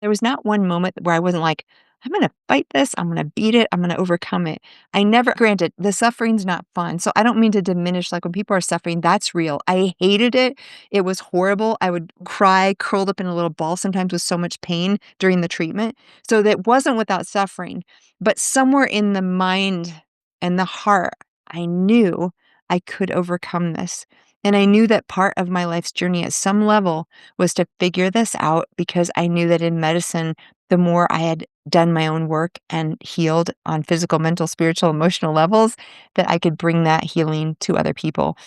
There was not one moment where I wasn't like, "I'm gonna fight this, I'm gonna beat it, I'm gonna overcome it." I never granted, the suffering's not fun, so I don't mean to diminish, like, when people are suffering, that's real. I hated it, it was horrible, I would cry curled up in a little ball sometimes with so much pain during the treatment, so that wasn't without suffering, but somewhere in the mind and the heart, I knew I could overcome this, and I knew that part of my life's journey at some level was to figure this out because I knew that in medicine, the more I had done my own work and healed on physical, mental, spiritual, emotional levels, that I could bring that healing to other people.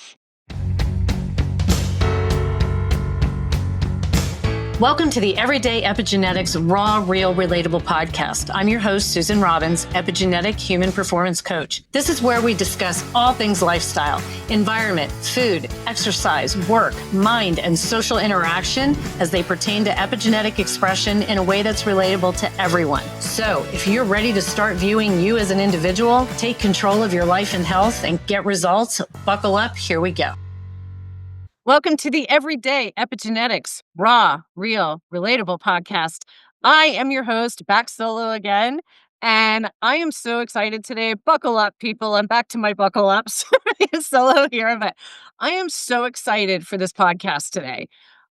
Welcome to the Everyday Epigenetics Raw, Real, Relatable podcast. I'm your host, Susan Robbins, epigenetic human performance coach. This is where we discuss all things lifestyle, environment, food, exercise, work, mind, and social interaction as they pertain to epigenetic expression in a way that's relatable to everyone. So if you're ready to start viewing you as an individual, take control of your life and health, and get results, buckle up, here we go. Welcome to the Everyday Epigenetics Raw, Real, Relatable podcast. I am your host, back solo again, and I am so excited today. Buckle up, people. I'm back to my buckle ups solo here, but I am so excited for this podcast today.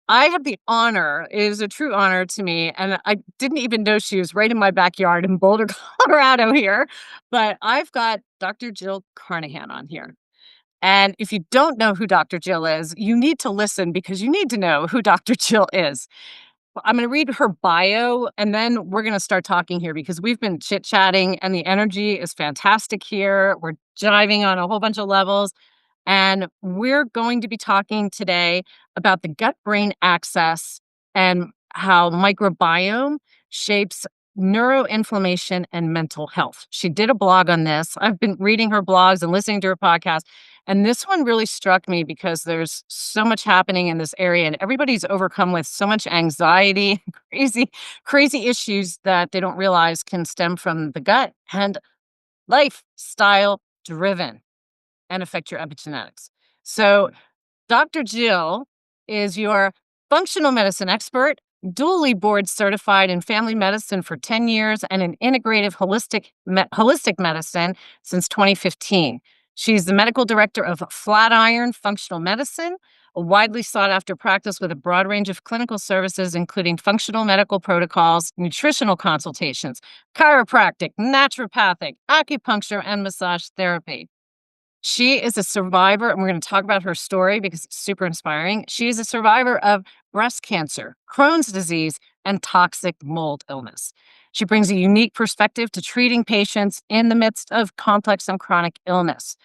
I have the honor, it is a true honor to me, and I didn't even know she was right in my backyard in Boulder, Colorado here, but I've got Dr. Jill Carnahan on here. And if you don't know who Dr. Jill is, you need to listen because you need to know who Dr. Jill is. I'm going to read her bio and then we're going to start talking here because we've been chit-chatting and the energy is fantastic here. We're jiving on a whole bunch of levels. And we're going to be talking today about the gut-brain axis and how microbiome shapes neuroinflammation and mental health. She did a blog on this. I've been reading her blogs and listening to her podcast. And this one really struck me because there's so much happening in this area and everybody's overcome with so much anxiety, crazy issues that they don't realize can stem from the gut and lifestyle driven and affect your epigenetics. So Dr. Jill is your functional medicine expert, dually board certified in family medicine for 10 years and in integrative holistic medicine since 2015. She's the medical director of Flatiron Functional Medicine, a widely sought after practice with a broad range of clinical services, including functional medical protocols, nutritional consultations, chiropractic, naturopathic, acupuncture, and massage therapy. She is a survivor, and we're going to talk about her story because it's super inspiring. She is a survivor of breast cancer, Crohn's disease, and toxic mold illness. She brings a unique perspective to treating patients in the midst of complex and chronic illness.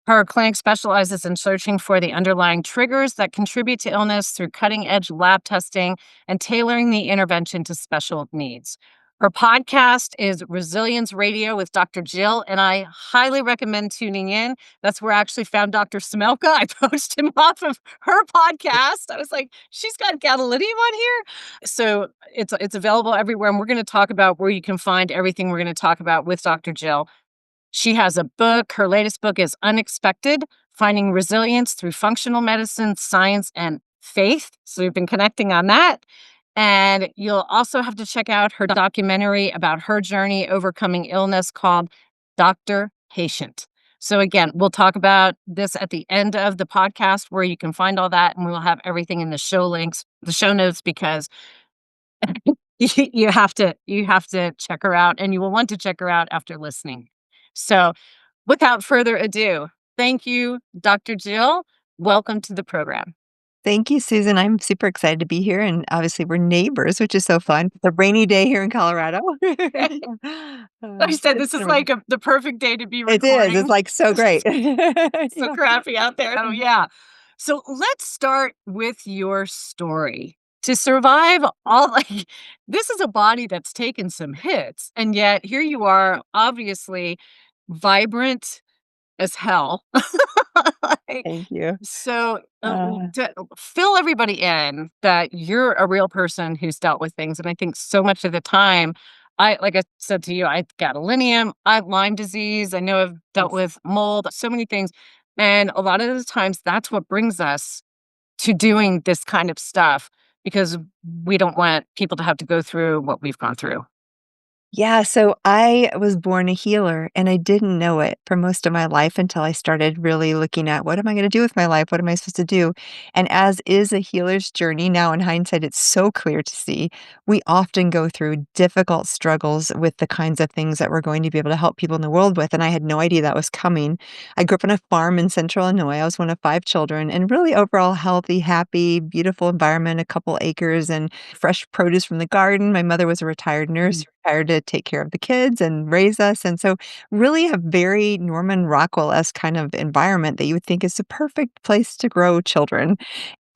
Her clinic specializes in searching for the underlying triggers that contribute to illness through cutting-edge lab testing and tailoring the intervention to special needs. Her podcast is Resilience Radio with Dr. Jill, and I highly recommend tuning in. That's where I actually found Dr. Smelka. I poached him off of her podcast. I was like, she's got gadolinium on here. So it's available everywhere, and we're going to talk about where you can find everything we're going to talk about with Dr. Jill. She has a book. Her latest book is Unexpected, Finding Resilience Through Functional Medicine, Science, and Faith. So we've been connecting on that. And you'll also have to check out her documentary about her journey overcoming illness called Dr. Patient. So again, we'll talk about this at the end of the podcast where you can find all that, and we'll have everything in the show links, the show notes, because you have to check her out, and you will want to check her out after listening. So without further ado, thank you, Dr. Jill. Welcome to the program. Thank you, Susan. I'm super excited to be here, and obviously we're neighbors, which is so fun. It's a rainy day here in Colorado. I said this is like the perfect day to be recording. It is. It's like so great. So crappy out there. Oh, yeah. So let's start with your story. To survive this is a body that's taken some hits, and yet here you are, obviously vibrant as hell. Thank you. So to fill everybody in that you're a real person who's dealt with things. And I think so much of the time, like I said to you, I have gadolinium, I have Lyme disease. I know I've dealt with mold, so many things. And a lot of the times that's what brings us to doing this kind of stuff because we don't want people to have to go through what we've gone through. Yeah, so I was born a healer and I didn't know it for most of my life until I started really looking at what am I going to do with my life? What am I supposed to do? And as is a healer's journey, now in hindsight, it's so clear to see we often go through difficult struggles with the kinds of things that we're going to be able to help people in the world with. And I had no idea that was coming. I grew up on a farm in central Illinois. I was one of 5 children and really overall healthy, happy, beautiful environment, a couple acres and fresh produce from the garden. My mother was a retired nurse retired to take care of the kids and raise us, and so really a very Norman Rockwell-esque kind of environment that you would think is the perfect place to grow children.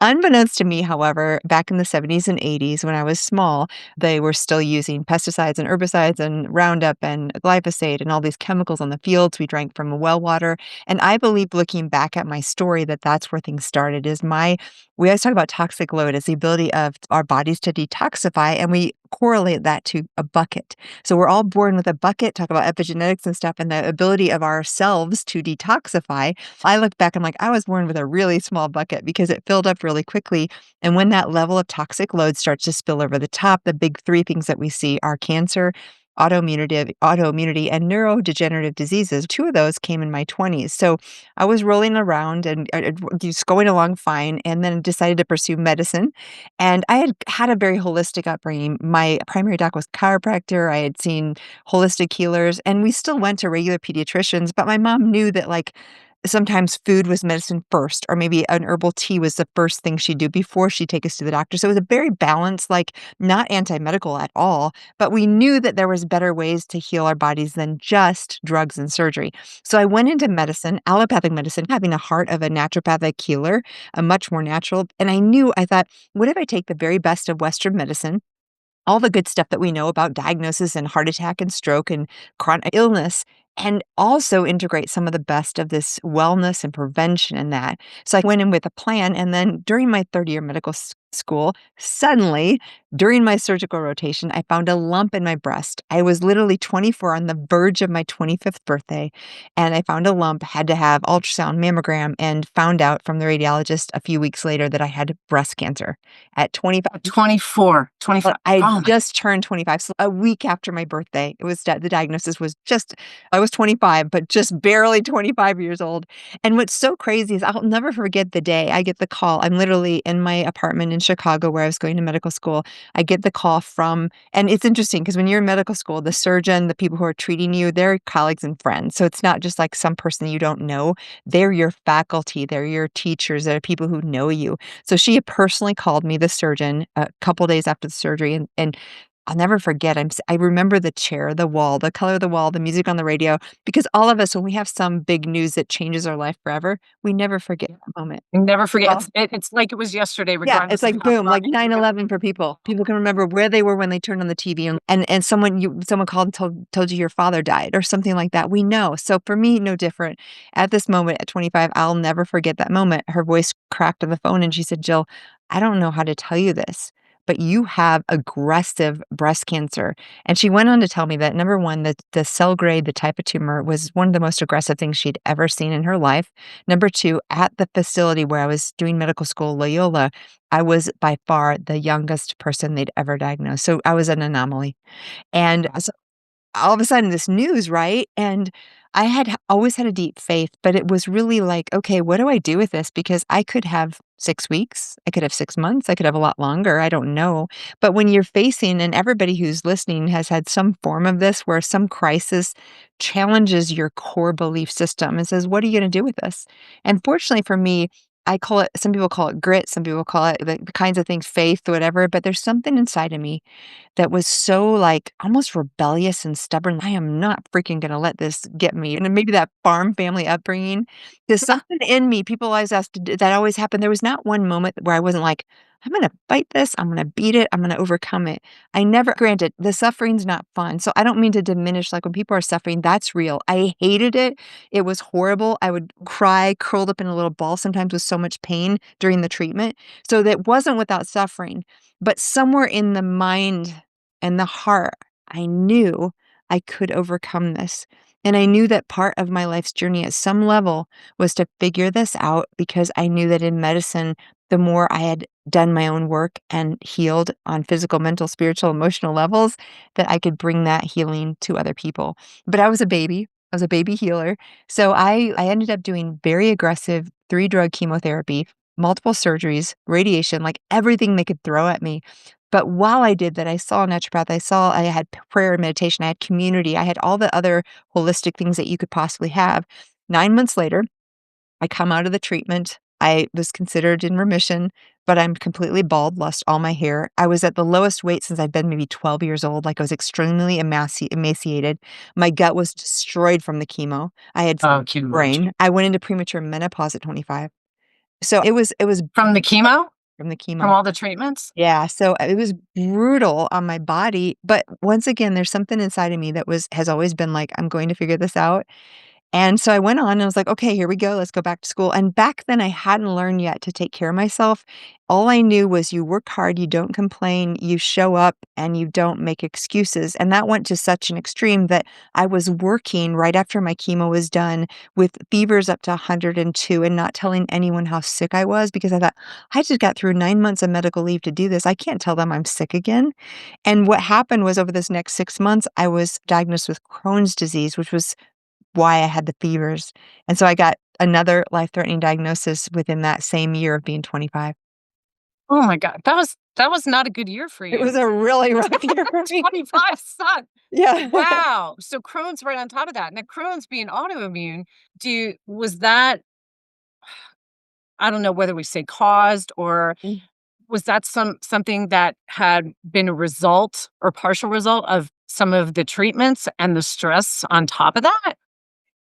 Unbeknownst to me, however, back in the 70s and 80s when I was small, they were still using pesticides and herbicides and Roundup and glyphosate and all these chemicals on the fields. We drank from well water. And I believe looking back at my story that that's where things started is we always talk about toxic load as the ability of our bodies to detoxify, and we correlate that to a bucket. So we're all born with a bucket, talk about epigenetics and stuff, and the ability of ourselves to detoxify. I look back, I'm like, I was born with a really small bucket because it filled up really quickly. And when that level of toxic load starts to spill over the top, the big three things that we see are cancer, autoimmunity, and neurodegenerative diseases. Two of those came in my 20s. So I was rolling around and just going along fine, and then decided to pursue medicine. And I had had a very holistic upbringing. My primary doc was chiropractor. I had seen holistic healers, and we still went to regular pediatricians. But my mom knew that, like, sometimes food was medicine first, or maybe an herbal tea was the first thing she'd do before she'd take us to the doctor. So it was a very balanced, like, not anti-medical at all, but we knew that there was better ways to heal our bodies than just drugs and surgery. So I went into medicine, allopathic medicine, having a heart of a naturopathic healer, a much more natural. And I thought, what if I take the very best of Western medicine, all the good stuff that we know about diagnosis and heart attack and stroke and chronic illness, and also integrate some of the best of this wellness and prevention in that. So I went in with a plan, and then during my 3rd year medical school, suddenly, during my surgical rotation, I found a lump in my breast. I was literally 24 on the verge of my 25th birthday, and I found a lump, had to have ultrasound, mammogram, and found out from the radiologist a few weeks later that I had breast cancer at 25. 24, Well, 25. I had Oh my, just turned 25, so a week after my birthday, it was the diagnosis was just I was 25, but just barely 25 years old, and what's so crazy is I'll never forget the day I get the call. I'm literally in my apartment in Chicago where I was going to medical school. I get the call from and it's interesting because when you're in medical school, the surgeon, the people who are treating you, they're colleagues and friends, so it's not just like some person you don't know. They're your faculty, they're your teachers, they're people who know you. So she had personally called me, the surgeon, a couple days after the surgery, and I'll never forget, I remember the chair, the wall, the color of the wall, the music on the radio, because all of us, when we have some big news that changes our life forever, we never forget that moment. you never forget. Well, It's like it was yesterday, yeah, it's regardless of like how boom, far like 9/11 for people. People can remember where they were when they turned on the TV and someone called and told you your father died or something like that. We know. So for me, no different. At this moment at 25, I'll never forget that moment. Her voice cracked on the phone and she said, "Jill, I don't know how to tell you this, but you have aggressive breast cancer." And she went on to tell me that number one, the cell grade, the type of tumor was one of the most aggressive things she'd ever seen in her life. Number two, at the facility where I was doing medical school, Loyola, I was by far the youngest person they'd ever diagnosed. So I was an anomaly. And so all of a sudden this news, right? And I had always had a deep faith, but it was really like, okay, what do I do with this? Because I could have 6 weeks, I could have 6 months, I could have a lot longer. I don't know. But when you're facing, and everybody who's listening has had some form of this where some crisis challenges your core belief system and says, what are you going to do with this? And fortunately for me, I call it, some people call it grit, some people call it the kinds of things, faith, whatever, but there's something inside of me that was so, like, almost rebellious and stubborn. I am not freaking gonna let this get me. And then maybe that farm family upbringing, there's something in me, people always ask to do that always happened. There was not one moment where I wasn't like, "I'm gonna fight this, I'm gonna beat it, I'm gonna overcome it." I never granted, the suffering's not fun, so I don't mean to diminish, like, when people are suffering, that's real. I hated it. It was horrible. I would cry, curled up in a little ball, sometimes with so much pain during the treatment. So that wasn't without suffering, but somewhere in the mind and the heart, I knew I could overcome this. And I knew that part of my life's journey at some level was to figure this out because I knew that in medicine, the more I had done my own work and healed on physical, mental, spiritual, emotional levels, that I could bring that healing to other people. But I was a baby. I was a baby healer. So I ended up doing very aggressive 3-drug chemotherapy, multiple surgeries, radiation, like everything they could throw at me. But while I did that, I saw a naturopath. I had prayer and meditation. I had community. I had all the other holistic things that you could possibly have. 9 months later, I come out of the treatment. I was considered in remission, but I'm completely bald, lost all my hair. I was at the lowest weight since I'd been maybe 12 years old. Like I was extremely emaciated. My gut was destroyed from the chemo. I had Oh, can you brain. imagine? I went into premature menopause at 25. So it was From the chemo? from the From chemo. all the treatments? Yeah, so it was brutal on my body, but once again, there's something inside of me that has always been like, I'm going to figure this out. And so I went on and I was like, "Okay, here we go. Let's go back to school." And back then I hadn't learned yet to take care of myself. All I knew was you work hard, you don't complain, you show up, and you don't make excuses. And that went to such an extreme that I was working right after my chemo was done with fevers up to 102 and not telling anyone how sick I was because I thought, I just got through 9 months of medical leave to do this. I can't tell them I'm sick again. And what happened was over this next 6 months, I was diagnosed with Crohn's disease, which was why I had the fevers, and so I got another life-threatening diagnosis within that same year of being 25. Oh my god, that was not a good year for It you. was a really rough year for me. 25 sucked. Yeah. Wow. So Crohn's right on top of that. Now Crohn's being autoimmune, was that, I don't know whether we say caused, or Mm. was that something that had been a result or partial result of some of the treatments and the stress on top of that?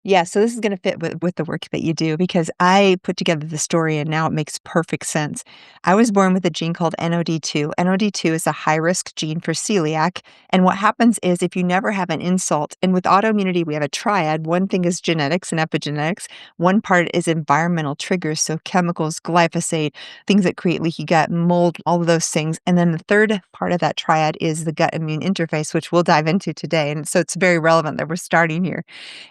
Yeah, so this is gonna fit with the work that you do because I put together the story and now it makes perfect sense. I was born with a gene called NOD2. NOD2 is a high-risk gene for celiac, and what happens is if you never have an insult and with autoimmunity, we have a triad. One thing is genetics and epigenetics. One part is environmental triggers, so chemicals, glyphosate, things that create leaky gut, mold, all of those things, and then the third part of that triad is the gut immune interface, which we'll dive into today, and so it's very relevant that we're starting here.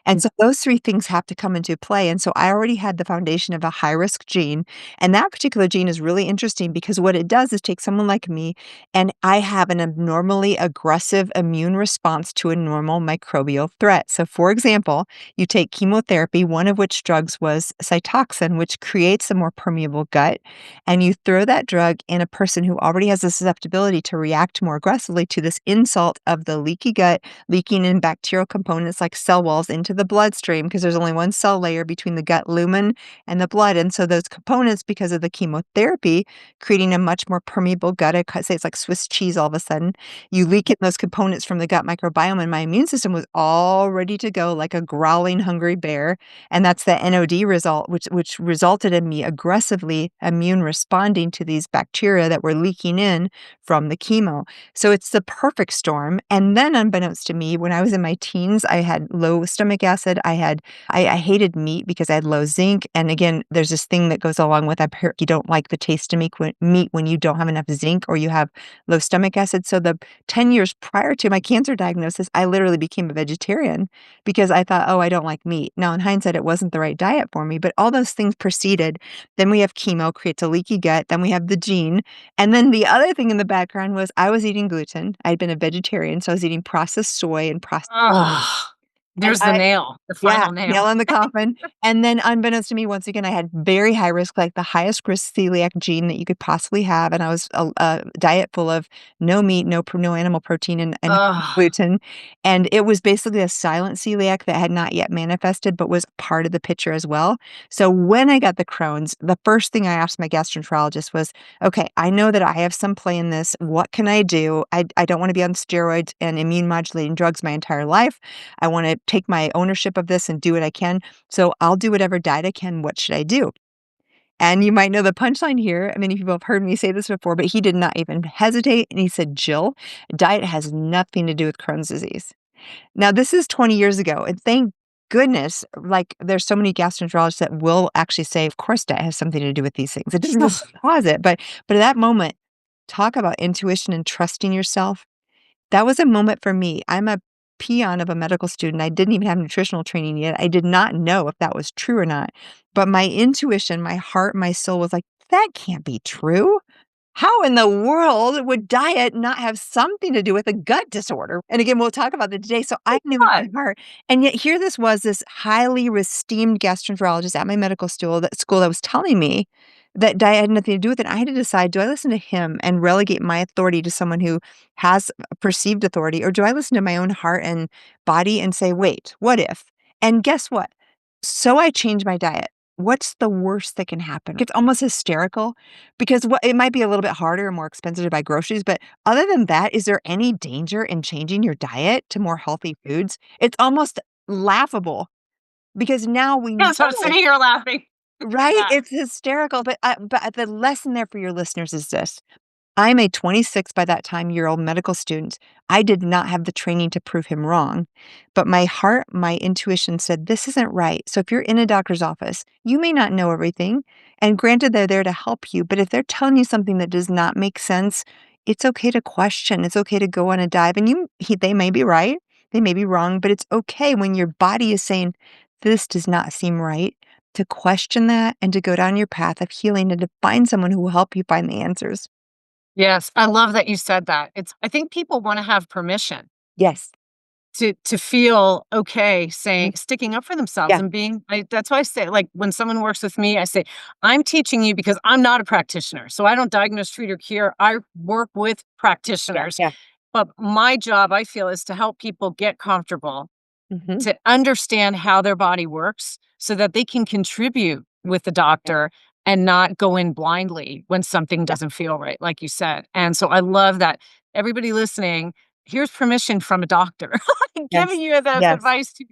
And so those 3 things have to come into play, and so I already had the foundation of a high-risk gene, and that particular gene is really interesting because what it does is take someone like me, and I have an abnormally aggressive immune response to a normal microbial threat. So, for example, you take chemotherapy, one of which drugs was Cytoxan, which creates a more permeable gut, and you throw that drug in a person who already has a susceptibility to react more aggressively to this insult of the leaky gut leaking in bacterial components like cell walls into the bloodstream because there's only one cell layer between the gut lumen and the blood. And so those components, because of the chemotherapy, creating a much more permeable gut, I could say it's like Swiss cheese all of a sudden. You leak in those components from the gut microbiome, and my immune system was all ready to go like a growling, hungry bear. And that's the NOD result, which resulted in me aggressively immune responding to these bacteria that were leaking in from the chemo. So it's the perfect storm. And then unbeknownst to me, when I was in my teens, I had low stomach acid. I hated meat because I had low zinc. And again, there's this thing that goes along with I've heard you don't like the taste of meat when you don't have enough zinc or you have low stomach acid. So the 10 years prior to my cancer diagnosis, I literally became a vegetarian because I thought, oh, I don't like meat. Now, in hindsight, it wasn't the right diet for me, but all those things preceded. Then we have chemo, creates a leaky gut. Then we have the gene. And then the other thing in the background was I was eating gluten. I'd been a vegetarian, so I was eating processed soy and processed Ugh. and There's the nail, the yeah, final nail nail. in the coffin, and then unbeknownst to me, once again, I had very high risk, like the highest risk celiac gene that you could possibly have, and I was a diet full of no meat, no animal protein, and Ugh. gluten, and it was basically a silent celiac that had not yet manifested, but was part of the picture as well. So when I got the Crohn's, the first thing I asked my gastroenterologist was, "Okay, I know that I have some play in this. What can I do? I don't wanna be on steroids and immune modulating drugs my entire life. I wanna take my ownership of this and do what I can. So I'll do whatever diet I can. What should I do?" And you might know the punchline here. Many people have heard me say this before, but he did not even hesitate. And he said, "Jill, diet has nothing to do with Crohn's disease." Now, this is 20 years ago. And thank goodness, like, there's so many gastroenterologists that will actually say, of course, diet has something to do with these things. It doesn't just cause it. But at that moment, talk about intuition and trusting yourself. That was a moment for me. I'm a peon of a medical student. I didn't even have nutritional training yet. I did not know if that was true or not. But my intuition, my heart, my soul was like, that can't be true. how in the world would diet not have something to do with a gut disorder? And again, we'll talk about that today. So I knew in my What? heart, and yet here this was this highly esteemed gastroenterologist at my medical school that was telling me that diet had nothing to do with it. I had to decide, do I listen to him and relegate my authority to someone who has a perceived authority, or do I listen to my own heart and body and say, wait, what if? And guess what? So I changed my diet. What's the worst that can happen? It's almost hysterical because what it might be a little bit harder and more expensive to buy groceries, but other than that, is there any danger in changing your diet to more healthy foods? It's almost laughable because now we Yes, I'm know, sitting here laughing at right? that. It's hysterical, but the lesson there for your listeners is this. I'm a 26 by that time year old medical student. I did not have the training to prove him wrong, but my heart, my intuition said, this isn't right. So if you're in a doctor's office, you may not know everything. And granted, they're there to help you. But if they're telling you something that does not make sense, it's okay to question. It's okay to go on a dive. And they may be right, they may be wrong, but it's okay when your body is saying, this does not seem right, to question that and to go down your path of healing and to find someone who will help you find the answers. Yes, I love that you said that. I think people wanna have permission Yes. to feel okay Mhm. saying sticking up for themselves Yeah. and being that's why I say, like, when someone works with me, I say, "I'm teaching you because I'm not a practitioner, so I don't diagnose, treat, or cure. I work with Yeah, practitioners, yeah. but my job, I feel, is to help people get comfortable Mhm. to understand how their body works so that they can contribute with the Yeah, doctor and not go in blindly when something yeah. doesn't feel right, like you said. And so I love that everybody listening, here's permission from a doctor giving Yes, you the yes, advice to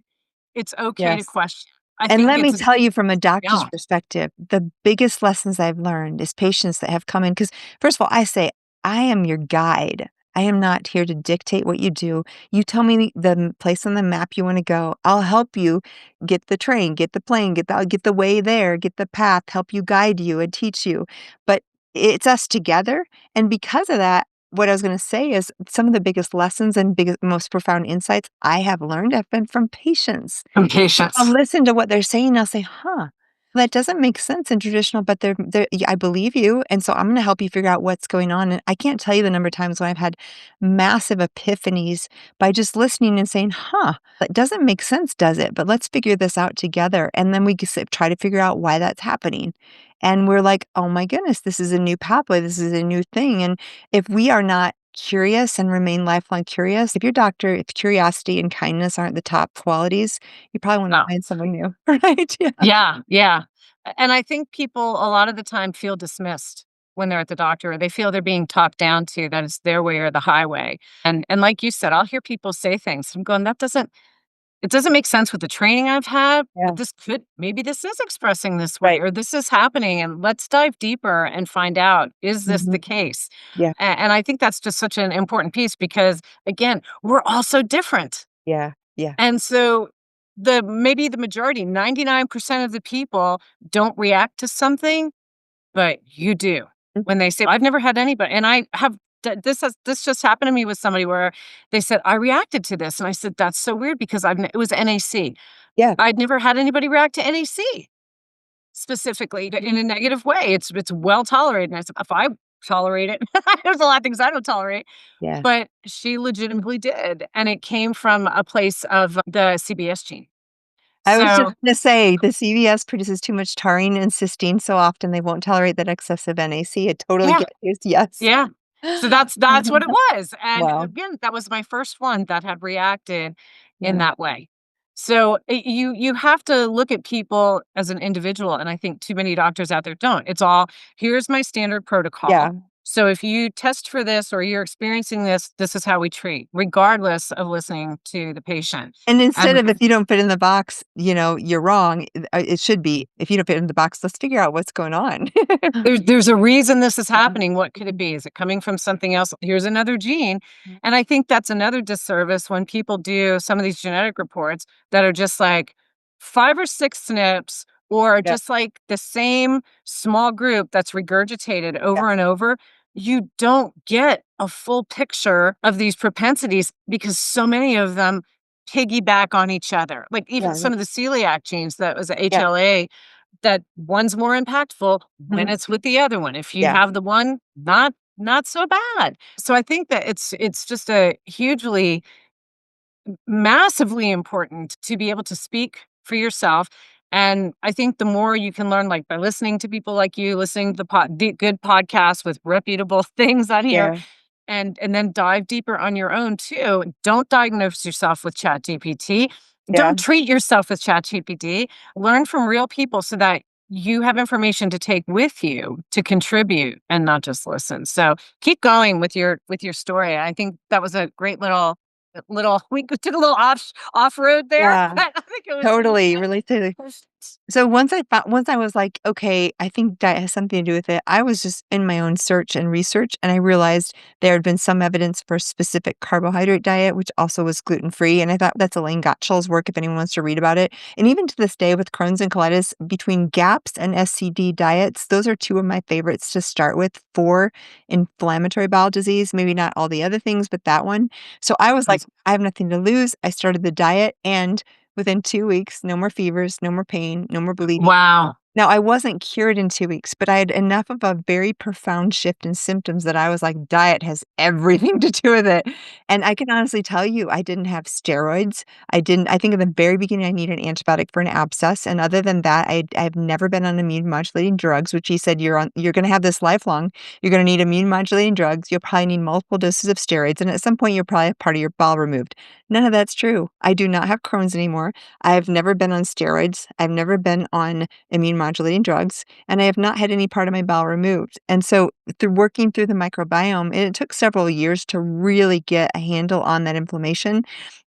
it's okay to yes. question. I And think let me it's tell you from a doctor's yeah, perspective, the biggest lessons I've learned is patients that have come in. Because first of all, I say, "I am your guide. I am not here to dictate what you do. You tell me the place on the map you wanna go. I'll help you get the train, get the plane, get the way there, get the path, help you guide you and teach you." But it's us together, and because of that, what I was gonna say is some of the biggest lessons and biggest most profound insights I have learned have been from patients. I'll impatience. listen to what they're saying, and I'll say, "Huh, that doesn't make sense in traditional, but they're yeah, I believe you, and so I'm gonna help you figure out what's going on." And I can't tell you the number of times when I've had massive epiphanies by just listening and saying, "Huh, that doesn't make sense, does it? But let's figure this out together." And then we try to figure out why that's happening. And we're like, "Oh my goodness, this is a new pathway, this is a new thing." And if we are not curious and remain lifelong curious, if curiosity and kindness aren't the top qualities, you probably wanna Oh, find someone new, right? Yeah. yeah, yeah. And I think people a lot of the time feel dismissed when they're at the doctor. They feel they're being talked down to, that it's their way or the highway. And like you said, I'll hear people say things. I'm going, that doesn't it doesn't make sense with the training I've had, Yeah, but this could maybe this is expressing this way right. or this is happening. And let's dive deeper and find out, is this the Mhm. case? Yeah, And I think that's just such an important piece because again, we're all so different. yeah, yeah. And so the maybe the majority, 99% of the people don't react to something, but you do. Mm, When they say, "I've never had anybody," and I have this just happened to me with somebody where they said, "I reacted to this," and I said, "That's so weird because it was NAC." yeah, I'd never had anybody react to NAC specifically in a negative way. It's well tolerated, and I said, "If I tolerate it," there's a lot of things I don't tolerate, yeah. but she legitimately did, and it came from a place of the CBS gene. I was just So gonna say the CVS produces too much taurine and cysteine so often they won't tolerate that excessive NAC. I totally yeah, get you, yes. yeah. So that's what it was, and Wow. again, that was my first one that had reacted in Yeah, that way. So, you have to look at people as an individual, and I think too many doctors out there don't. It's all, "Here's my standard protocol. yeah. So if you test for this or you're experiencing this, this is how we treat," regardless of listening to the patient. And instead And of if you don't fit in the box, you're wrong, it should be, if you don't fit in the box, let's figure out what's going on. there's a reason this is Mhm, happening. What could it mhm, be? Is it coming from something else? Here's another gene. mhm. And I think that's another disservice when people do some of these genetic reports that are just like 5 or 6 SNPs or Yep, just like the same small group that's regurgitated yep, over and over. You don't get a full picture of these propensities because so many of them piggyback on each other. Like even yeah, some of the celiac genes that was a yeah, HLA that one's more impactful when Mhm. it's with the other one. If you Yeah. have the one, not so bad. So I think that it's just a hugely massively important to be able to speak for yourself. And I think the more you can learn, like by listening to people like you, listening to the good podcasts with reputable things on here, Yeah. and then dive deeper on your own too. Don't diagnose yourself with ChatGPT. Yeah. Don't treat yourself with ChatGPT. Learn from real people so that you have information to take with you to contribute and not just listen. So keep going with your story. I think that was a great little we took a little off road there, Yeah. but I think it was Totally, relate to so once I was like, "Okay, I think diet has something to do with it," I was just in my own search and research, and I realized there had been some evidence for a specific carbohydrate diet, which also was gluten-free, and I thought that's Elaine Gottschall's work if anyone wants to read about it. And even to this day with Crohn's and colitis, between GAPS and SCD diets, those are 2 of my favorites to start with for inflammatory bowel disease, maybe not all the other things, but that one. So I was like, "I have nothing to lose." I started the diet, and within 2 weeks, no more fevers, no more pain, no more bleeding. wow. Now, I wasn't cured in 2 weeks, but I had enough of a very profound shift in symptoms that I was like, diet has everything to do with it. And I can honestly tell you, I didn't have steroids. I think in the very beginning, I needed an antibiotic for an abscess. And other than that, I've never been on immune modulating drugs, which he said, you're going to have this lifelong. You're going to need immune modulating drugs. You'll probably need multiple doses of steroids. And at some point, you'll probably have part of your bowel removed. None of that's true. I do not have Crohn's anymore. I've never been on steroids. I've never been on immune modulating drugs, and I have not had any part of my bowel removed. And so through working through the microbiome, and it took several years to really get a handle on that inflammation.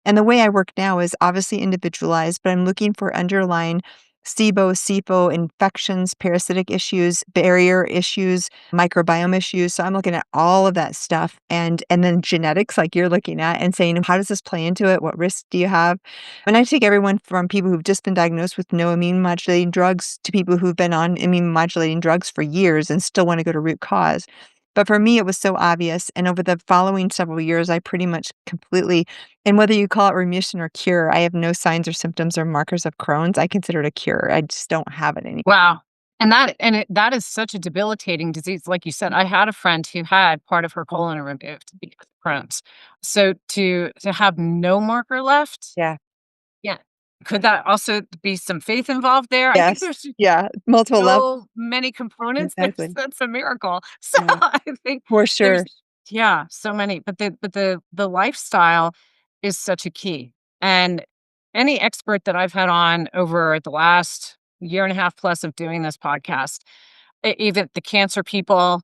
And the way I work now is obviously individualized, but I'm looking for underlying SIBO, SIFO infections, parasitic issues, barrier issues, microbiome issues. So I'm looking at all of that stuff and then genetics like you're looking at and saying, how does this play into it? What risks do you have? And I take everyone from people who've just been diagnosed with no immune modulating drugs to people who've been on immune modulating drugs for years and still want to go to root cause. But for me, it was so obvious. And over the following several years, I pretty much completely, and whether you call it remission or cure, I have no signs or symptoms or markers of Crohn's. I consider it a cure. I just don't have it anymore. Wow. That is such a debilitating disease. Like you said, I had a friend who had part of her colon removed because of Crohn's. So to have no marker left, Yeah. yeah. Could that also be some faith involved there? I think Yes. there's Yeah. Multiple levels. so many components. Exactly. That's a miracle. So Yeah. I think For there's sure. yeah, so many. But the lifestyle is such a key. And any expert that I've had on over the last year and a half plus of doing this podcast, even the cancer people,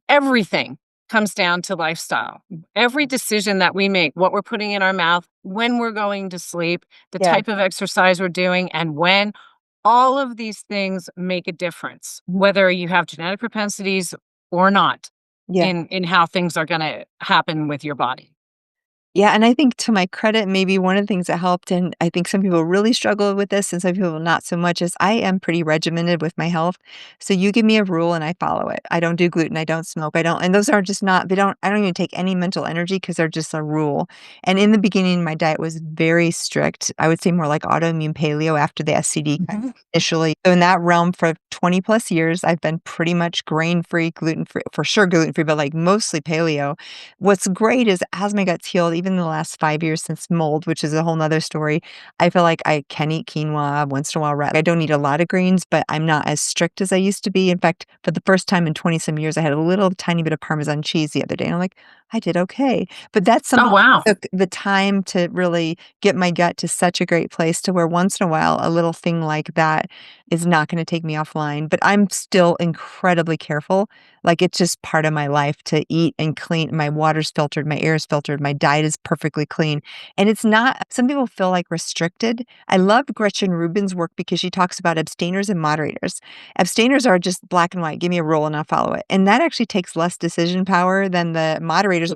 everything comes down to lifestyle. Every decision that we make, what we're putting in our mouth, when we're going to sleep, the Yeah. type of exercise we're doing, and when, all of these things make a difference, whether you have genetic propensities or not, Yeah. in how things are going to happen with your body. Yeah, and I think to my credit, maybe one of the things that helped, and I think some people really struggle with this and some people not so much, is I am pretty regimented with my health. So you give me a rule and I follow it. I don't do gluten, I don't smoke, I don't, and those are just not, I don't even take any mental energy because they're just a rule. And in the beginning, my diet was very strict. I would say more like autoimmune paleo after the SCD kind Mhm. of initially. So in that realm for 20 plus years, I've been pretty much grain free, gluten free, for sure gluten free, but like mostly paleo. What's great is as my gut's healed, even in the last 5 years since mold, which is a whole 'nother story, I feel like I can eat quinoa once in a while, I don't eat a lot of grains, but I'm not as strict as I used to be. In fact, for the first time in 20 some years, I had a little tiny bit of Parmesan cheese the other day, and I'm like, "I did okay." But that's Oh something wow. that took the time to really get my gut to such a great place to where once in a while, a little thing like that is not gonna take me offline, but I'm still incredibly careful. Like, it's just part of my life to eat and clean. My water's filtered, my air is filtered, my diet is perfectly clean, and it's not some people feel, like, restricted. I love Gretchen Rubin's work because she talks about abstainers and moderators. Abstainers are just black and white, give me a rule and I'll follow it, and that actually takes less decision power than the moderators.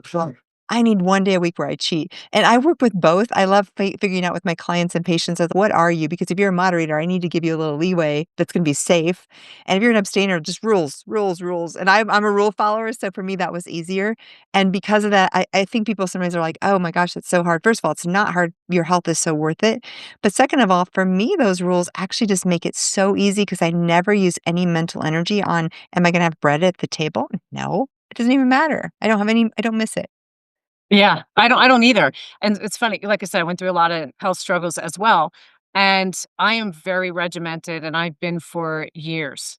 I need 1 day a week where I cheat. And I work with both. I love figuring out with my clients and patients of what are you? Because if you're a moderator, I need to give you a little leeway that's going to be safe. And if you're an abstainer, just rules, rules, rules. And I'm a rule follower. So for me, that was easier. And because of that, I think people sometimes are like, oh my gosh, that's so hard. First of all, it's not hard. Your health is so worth it. But second of all, for me, those rules actually just make it so easy because I never use any mental energy on, am I going to have bread at the table? No, it doesn't even matter. I don't miss it. Yeah, I don't either. And it's funny, like I said, I went through a lot of health struggles as well. And I am very regimented and I've been for years.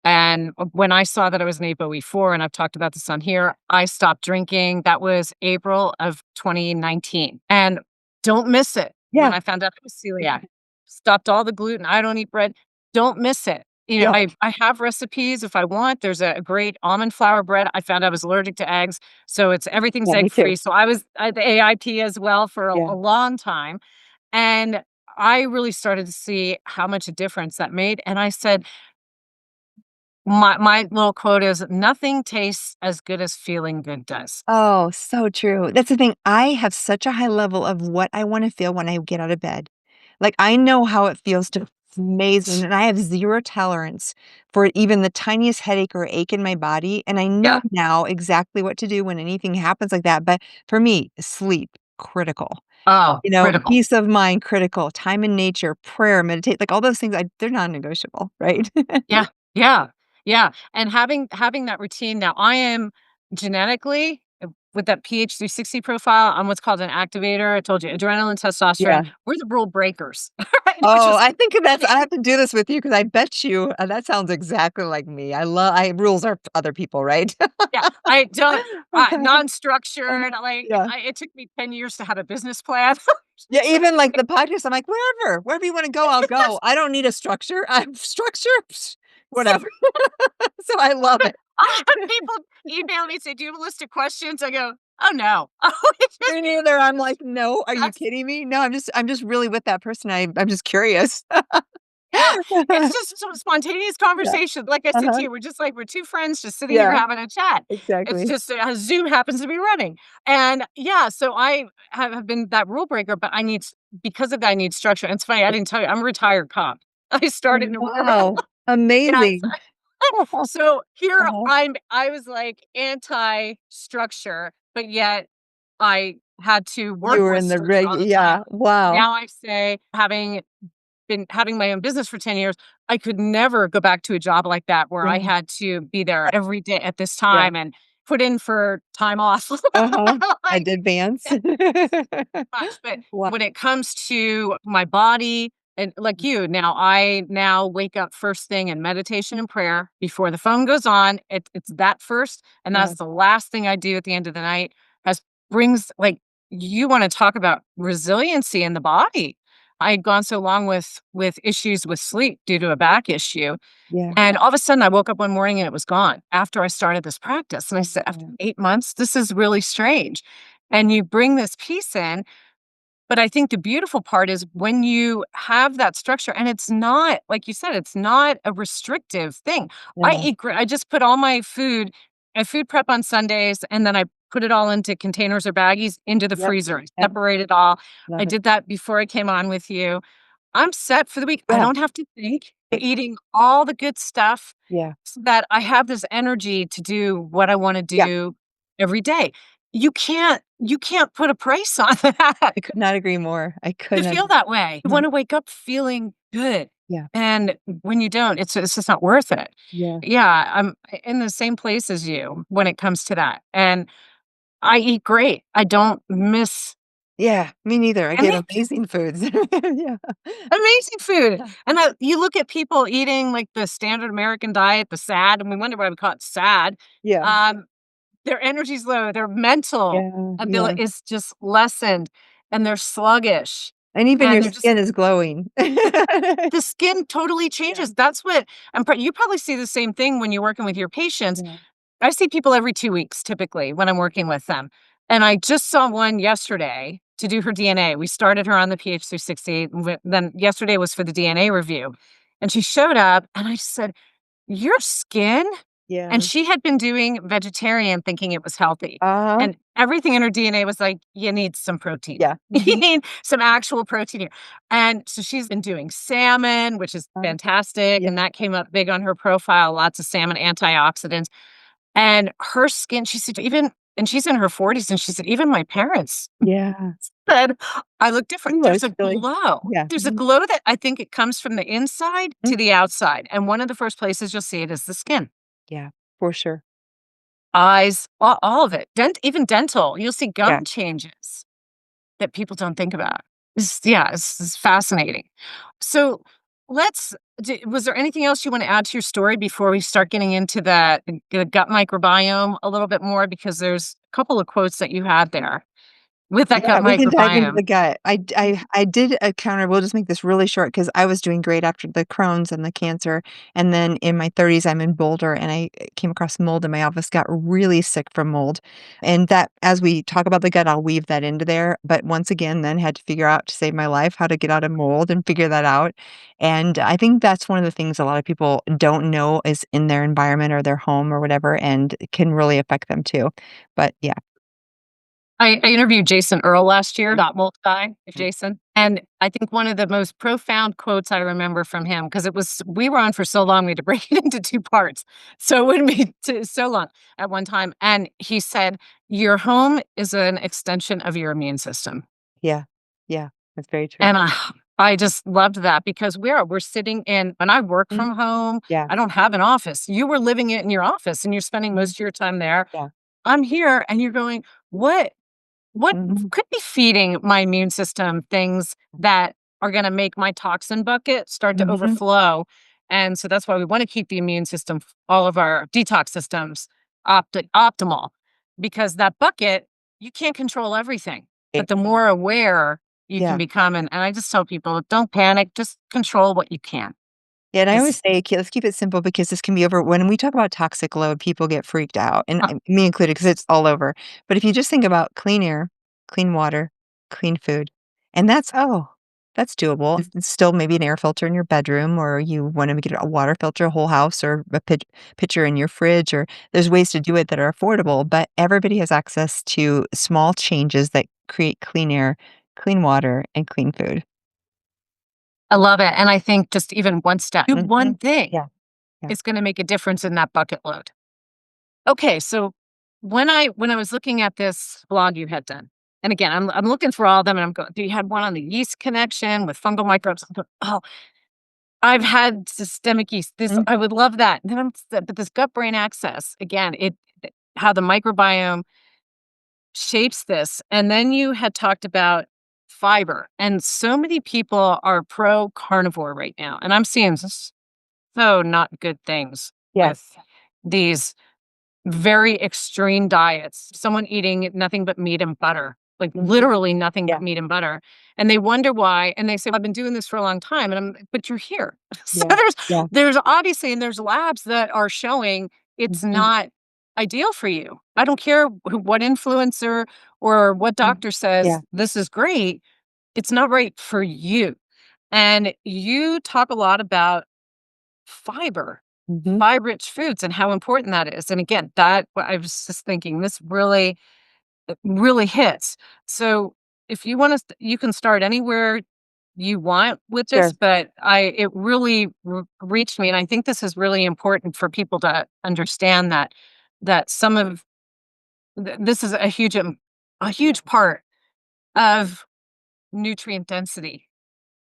And when I saw that I was an ApoE4, and I've talked about this on here, I stopped drinking. That was April of 2019. And don't miss it. When Yeah. I found out I was celiac, stopped all the gluten. I don't eat bread. Don't miss it. Yeah. I have recipes if I want. There's a great almond flour bread. I found I was allergic to eggs, so everything's Yeah, me egg too. free. So I was at the AIP as well for Yeah. a long time, and I really started to see how much a difference that made. And I said, my little quote is, "Nothing tastes as good as feeling good does." Oh, so true. That's the thing. I have such a high level of what I wanna feel when I get out of bed. Like, I know how it feels to amazing, and I have 0 tolerance for even the tiniest headache or ache in my body, and I know Yeah. now exactly what to do when anything happens like that, but for me, sleep, critical. Oh, critical. Peace of mind, critical. Time in nature, prayer, meditate, like, all those things, they're non-negotiable, right? Yeah, yeah, yeah, and having that routine now, I am genetically, with that pH 360 profile, I'm what's called an activator. I told you, adrenaline, testosterone, Yeah. we're the rule breakers, right? Which Oh, is I think that's I have to do this with you because I bet you, that sounds exactly like me. I rules are other people, right? yeah, I don't Uh-huh. non-structured, like, Yeah. it took me 10 years to have a business plan. Yeah, even, like, the podcast, I'm like, wherever you wanna go, I'll go. I don't need a structure. I'm structure, whatever. So I love it. I have people email me, say, "Do you have a list of questions?" I go, "Oh, no." Oh, it's just Me neither. I'm like, "No, are you that's kidding me? No, I'm just really with that person. I'm just curious." yeah, it's just some spontaneous Yeah. conversation. Like I said to Uh-huh. you, we're 2 friends just sitting here Yeah, having a chat. It's exactly. just, Zoom happens to be running. And, yeah, so I have been that rule breaker, but I need s because of that, I need structure. And it's funny, I didn't tell you, I'm a retired cop. I started in Wow, yeah, amazing. so here Uh-huh. I was, like, anti-structure, but yet I had to You work were with in the structure reg all the time. yeah, wow. Now I say, having been having my own business for 10 years, I could never go back to a job like that where I Yeah, had to be there every day at this yeah. time and put in for time off. Uh-huh. I Like, did Vans. much, but Wow. when it comes to my body and like you, now I now wake up first thing in meditation and prayer before the phone goes on. It's that first, and Yeah, that's the last thing I do at the end of the night. Has brings like you want to talk about resiliency in the body. I had gone so long with issues with sleep due to a back issue, yeah. and all of a sudden I woke up one morning and it was gone after I started this practice. And I said, after Yeah, 8 months, this is really strange. And you bring this piece in, but I think the beautiful part is when you have that structure and it's not, like you said, it's not a restrictive thing. yeah, I just put all my food, I food prep on Sundays, and then I put it all into containers or baggies into the yep, freezer. I yep, separate it all. I love it. did that before I came on with you. I'm set for the week. I Yeah, don't have to think. Eating all the good stuff yeah, so that I have this energy to do what I wanna yeah. do every day. You can't put a price on that I could not agree more. I could to not feel that way. You uh-huh, wanna wake up feeling good, yeah, and when you don't, it's just not worth it. yeah. Yeah, I'm in the same place as you when it comes to that, and I eat great. I don't miss Yeah, me neither. I get any amazing foods. Yeah. amazing food, Yeah. and you look at people eating, like, the standard American diet, the SAD, and we wonder why we call it SAD. Yeah. Um, their energy's low, their mental Yeah, yeah. ability is just lessened, and they're sluggish, And even and your they're just skin is glowing. the skin totally Yeah, changes. That's what you probably see the same thing when you're working with your patients. yeah, I see people every 2 weeks typically when I'm working with them, and I just saw one yesterday to do her DNA. We started her on the pH 360, then yesterday was for the DNA review, and she showed up, and I just said, "Your skin And Yeah. she had been doing vegetarian thinking it was healthy. Uh-huh. And everything in her DNA was like, you need some protein. Yeah. You Mhm. need some actual protein here. And so she's been doing salmon, which is fantastic. Yeah. And that came up big on her profile, lots of salmon antioxidants. And her skin, she said, even, and she's in her 40s, and she said, even my parents Yeah. said, I look different. Too There's much, a really. glow. Yeah. There's a Mhm. glow that I think it comes from the inside Mm. to the outside. And one of the first places you'll see it is the skin. Yeah, for sure. Eyes, all of it. Even dental, you'll see Yeah. gum changes that people don't think about. It's fascinating. So, was there anything else you wanna add to your story before we start getting into the gut microbiome a little bit more? Because there's a couple of quotes that you had there with that gut Yeah, we can dive into microbiome. the gut. I did encounter we'll just make this really short because I was doing great after the Crohn's and the cancer, and then in my 30s, I'm in Boulder, and I came across mold in my office, got really sick from mold, and that as we talk about the gut, I'll weave that into there, but once again, then had to figure out to save my life how to get out of mold and figure that out, and I think that's one of the things a lot of people don't know is in their environment or their home or whatever, and it can really affect them too, but yeah. I interviewed Jason Earl last year, dot mold guy, Jason. And I think one of the most profound quotes I remember from him, because we were on for so long, we had to break it into two parts. So it wouldn't be so long at one time. And he said, your home is an extension of your immune system. Yeah. Yeah, that's very true. And I just loved that because we're sitting in, when I work Mhm. from home, Yeah. I don't have an office. You were living it in your office and you're spending Mhm. most of your time there. Yeah. I'm here and you're going, what Mhm. could be feeding my immune system things that are going to make my toxin bucket start to Mhm. overflow? And so that's why we want to keep the immune system, all of our detox systems, optimal, because that bucket, you can't control everything. Eh But the more aware you can yeah. become, and I just tell people, don't panic, just control what you can. Yeah, and I always Because say, let's keep it simple because this can be over when we talk about toxic load, people get freaked out, and me included, because it's all over. But if you just think about clean air, clean water, clean food, and that's doable. If it's still maybe an air filter in your bedroom, or you wanna get a water filter, a whole house, or a pitcher in your fridge, or there's ways to do it that are affordable, but everybody has access to small changes that create clean air, clean water, and clean food. I love it. And I think just even one step, do one Mhm. thing Yeah, yeah. is going to make a difference in that bucket load. Okay, so when I was looking at this blog you had done, and again, I'm looking for all of them, and I'm going. You had one on the yeast connection with fungal microbes. I'm going, oh, I've had systemic yeast. This Mm, I would love that. And then but this gut brain access again. How the microbiome shapes this, and then you had talked about fiber, and so many people are pro carnivore right now, and I'm seeing so not good things yes. with these very extreme diets, someone eating nothing but meat and butter, like Mhm. literally nothing but Yeah, meat and butter. And they wonder why. And they say, "Well, I've been doing this for a long time." And but you're here. So yeah, yeah. there's obviously, and there's labs that are showing it's Mhm, not ideal for you. I don't care what influencer or what mm. doctor says Yeah. this is great. It's not right for you. And you talk a lot about fiber, Mhm. fiber-rich foods and how important that is. And again, that I was just thinking this really it really hits. So if you want to, you can start anywhere you want with this, Sure. but it really reached me, and I think this is really important for people to understand that some of this is a huge part of nutrient density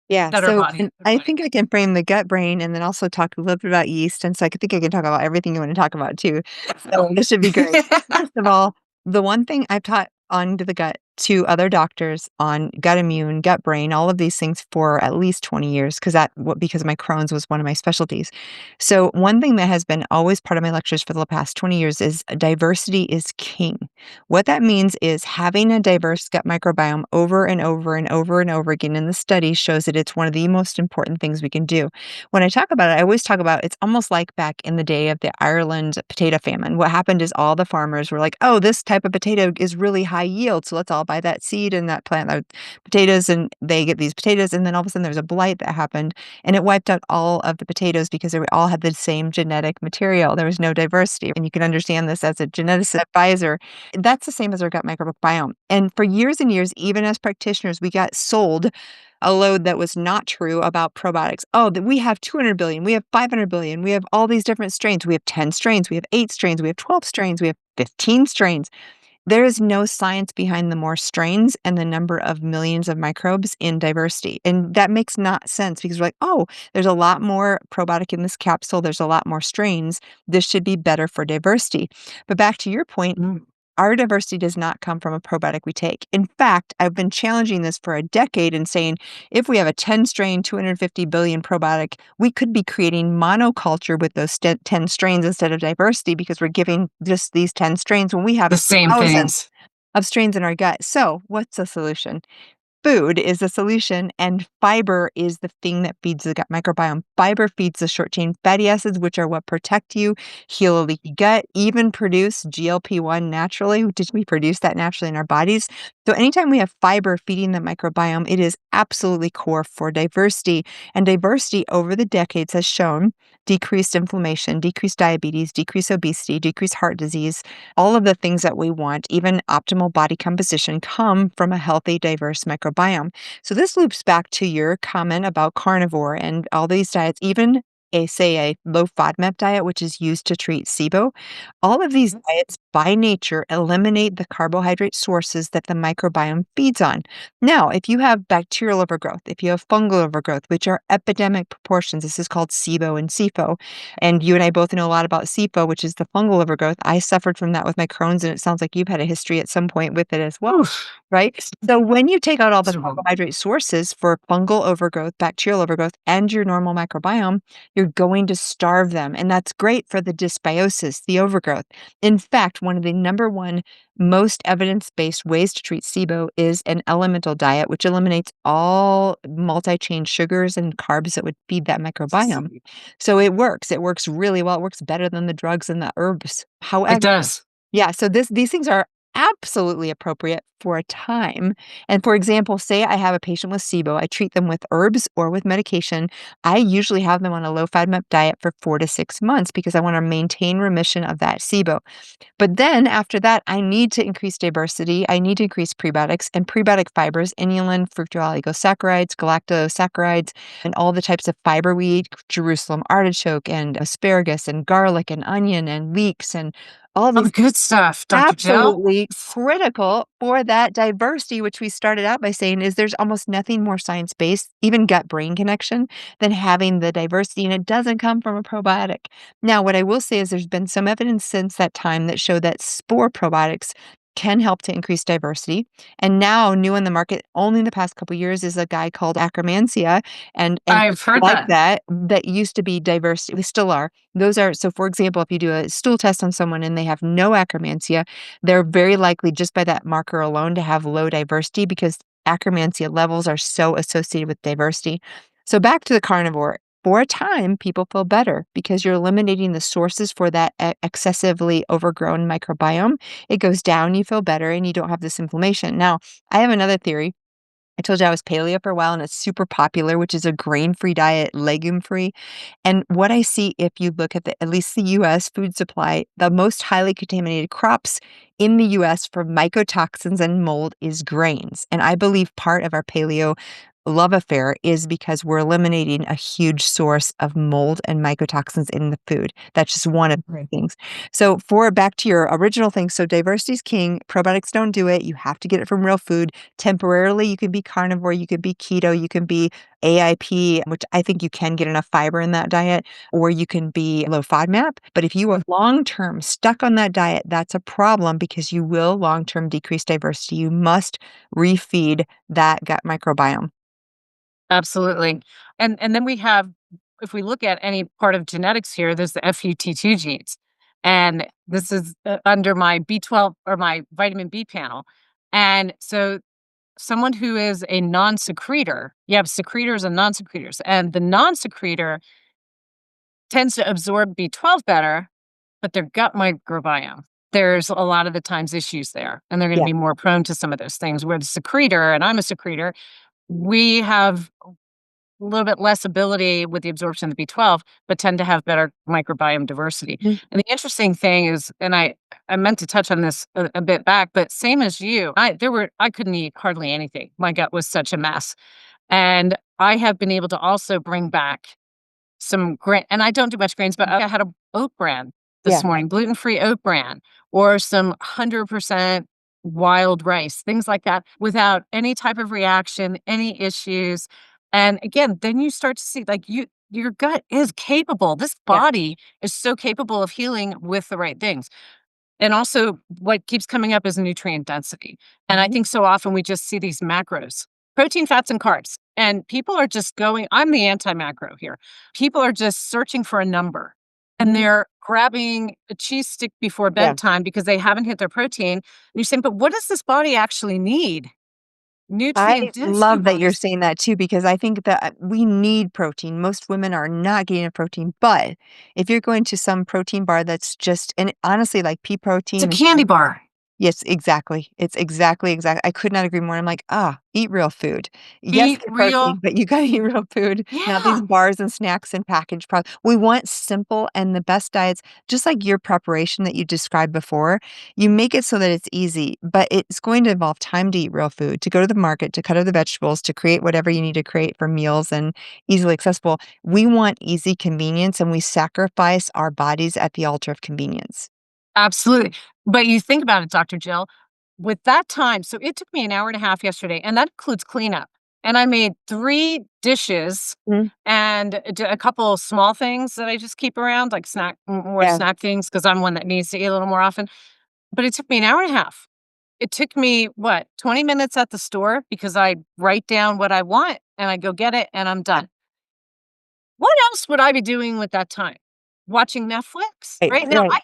Yeah, that our so body and I think I can frame the gut brain and then also talk a little bit about yeast, and so I could think I can talk about everything you wanna talk about too. So this should be great. First of all, the one thing I've taught onto the gut to other doctors on gut immune, gut brain, all of these things for at least 20 years, because my Crohn's was one of my specialties. So one thing that has been always part of my lectures for the past 20 years is diversity is king. What that means is having a diverse gut microbiome over and over and over and over again in the study shows that it's one of the most important things we can do. When I talk about it, I always talk about it's almost like back in the day of the Ireland potato famine. What happened is all the farmers were like, oh, this type of potato is really high yield, so let's all buy that seed and that plant that potatoes, and they get these potatoes, and then all of a sudden there's a blight that happened, and it wiped out all of the potatoes because they all had the same genetic material. There was no diversity, and you can understand this as a geneticist advisor. That's the same as our gut microbiome. And for years and years, even as practitioners, we got sold a load that was not true about probiotics. Oh, that we have 200 billion, we have 500 billion, we have all these different strains. We have 10 strains, we have 8 strains, we have 12 strains, we have 15 strains. There is no science behind the more strains and the number of millions of microbes in diversity. And that makes not sense because we're like, oh, there's a lot more probiotic in this capsule. There's a lot more strains. This should be better for diversity. But back to your point, our diversity does not come from a probiotic we take. In fact, I've been challenging this for a decade and saying if we have a 10 strain, 250 billion probiotic, we could be creating monoculture with those 10 strains instead of diversity because we're giving just these 10 strains when we have The same thousands things. of strains in our gut. So, what's the solution? Food is the solution, and fiber is the thing that feeds the gut microbiome. Fiber feeds the short chain fatty acids, which are what protect you, heal a leaky gut, even produce GLP-1 naturally, which we produce that naturally in our bodies. So, anytime we have fiber feeding the microbiome, it is absolutely core for diversity. And diversity over the decades has shown decreased inflammation, decreased diabetes, decreased obesity, decreased heart disease. All of the things that we want, even optimal body composition, come from a healthy, diverse microbiome. So this loops back to your comment about carnivore and all these diets, even a low FODMAP diet, which is used to treat SIBO. All of these diets by nature eliminate the carbohydrate sources that the microbiome feeds on. Now, if you have bacterial overgrowth, if you have fungal overgrowth, which are epidemic proportions, this is called SIBO and SIFO. And you and I both know a lot about SIFO, which is the fungal overgrowth. I suffered from that with my Crohn's, and it sounds like you've had a history at some point with it as well, Oof. right? So when you take out all the Miserable. carbohydrate sources for fungal overgrowth, bacterial overgrowth, and your normal microbiome, you're going to starve them. And that's great for the dysbiosis, the overgrowth. In fact, one of the number one most evidence-based ways to treat SIBO is an elemental diet, which eliminates all multi-chain sugars and carbs that would feed that microbiome. So it works. It works really well. It works better than the drugs and the herbs. It However, does. yeah, so these things are absolutely appropriate for a time. And for example, say I have a patient with SIBO, I treat them with herbs or with medication. I usually have them on a low FODMAP diet for 4 to 6 months because I want to maintain remission of that SIBO. But then after that, I need to increase diversity. I need to increase prebiotics and prebiotic fibers, inulin, fructooligosaccharides, galactosaccharides, and all the types of fiber we eat, Jerusalem artichoke and asparagus and garlic and onion and leeks and all All the these good stuff, Dr. Jill. absolutely critical for that diversity, which we started out by saying is there's almost nothing more science-based, even gut-brain connection, than having the diversity, and it doesn't come from a probiotic. Now, what I will say is there's been some evidence since that time that show that spore probiotics can help to increase diversity. And now, new on the market only in the past couple years is a guy called Akkermansia and I've heard like that. that used to be diverse. We still are. Those are so for example, if you do a stool test on someone and they have no Akkermansia, they're very likely just by that marker alone to have low diversity because Akkermansia levels are so associated with diversity. So back to the carnivore. For a time, people feel better because you're eliminating the sources for that excessively overgrown microbiome. It goes down, you feel better, and you don't have this inflammation. Now, I have another theory. I told you I was paleo for a while and it's super popular, which is a grain-free diet, legume-free. And what I see if you look at at least the US food supply, the most highly contaminated crops in the US for mycotoxins and mold is grains. And I believe part of our paleo love affair is because we're eliminating a huge source of mold and mycotoxins in the food. That's just one of the things. So for back to your original thing, so diversity is king. Probiotics don't do it. You have to get it from real food. Temporarily, you could be carnivore, you could be keto, you can be AIP, which I think you can get enough fiber in that diet, or you can be low FODMAP. But if you are long-term stuck on that diet, that's a problem because you will long-term decrease diversity. You must refeed that gut microbiome. Absolutely. And then we have, if we look at any part of genetics here, there's the FUT2 genes. And this is under my B12 or my vitamin B panel. And so someone who is a non-secretor, you have secretors and non-secretors. And the non-secretor tends to absorb B12 better, but their gut microbiome there's a lot of the times issues there, and they're gonna Yeah. be more prone to some of those things. Where the secretor, and I'm a secretor, we have a little bit less ability with the absorption of the B12, but tend to have better microbiome diversity. Mhm. And the interesting thing is, and I meant to touch on this a bit back, but same as you, I couldn't eat hardly anything. My gut was such a mess. And I have been able to also bring back some grain, and I don't do much grains, but I had a oat bran this Yeah. morning, gluten-free oat bran, or some 100% wild rice, things like that, without any type of reaction, any issues. And again, then you start to see like your gut is capable. This Yeah. body is so capable of healing with the right things. And also, what keeps coming up is nutrient density. And I Mhm. think so often we just see these macros, protein, fats, and carbs. And people are just going, I'm the anti macro here. People are just searching for a number and Mhm. they're grabbing a cheese stick before Yeah. bedtime because they haven't hit their protein. And you're saying, but what does this body actually need? I Nutrient density love that you're wise. saying that too, because I think that we need protein. Most women are not getting a protein, but if you're going to some protein bar that's just, and honestly, like pea It's a protein and candy bar. yes, exactly. It's exactly. I could not agree more. I'm like, eat real food. Yes, Eat get real. protein, but you gotta eat real food, not these Yeah. bars and snacks and packaged products. We want simple and the best diets, just like your preparation that you described before. You make it so that it's easy, but it's going to involve time to eat real food, to go to the market, to cut up the vegetables, to create whatever you need to create for meals and easily accessible. We want easy convenience and we sacrifice our bodies at the altar of convenience. Absolutely. But you think about it, Dr. Jill, with that time, so it took me an hour and a half yesterday, and that includes cleanup. And I made 3 dishes Mhm. and a couple small things that I just keep around, like more Yeah, snack things, because I'm one that needs to eat a little more often. But it took me an hour and a half. It took me, what, 20 minutes at the store because I write down what I want and I go get it and I'm done. What else would I be doing with that time? Watching Netflix, right, right? Now, right. I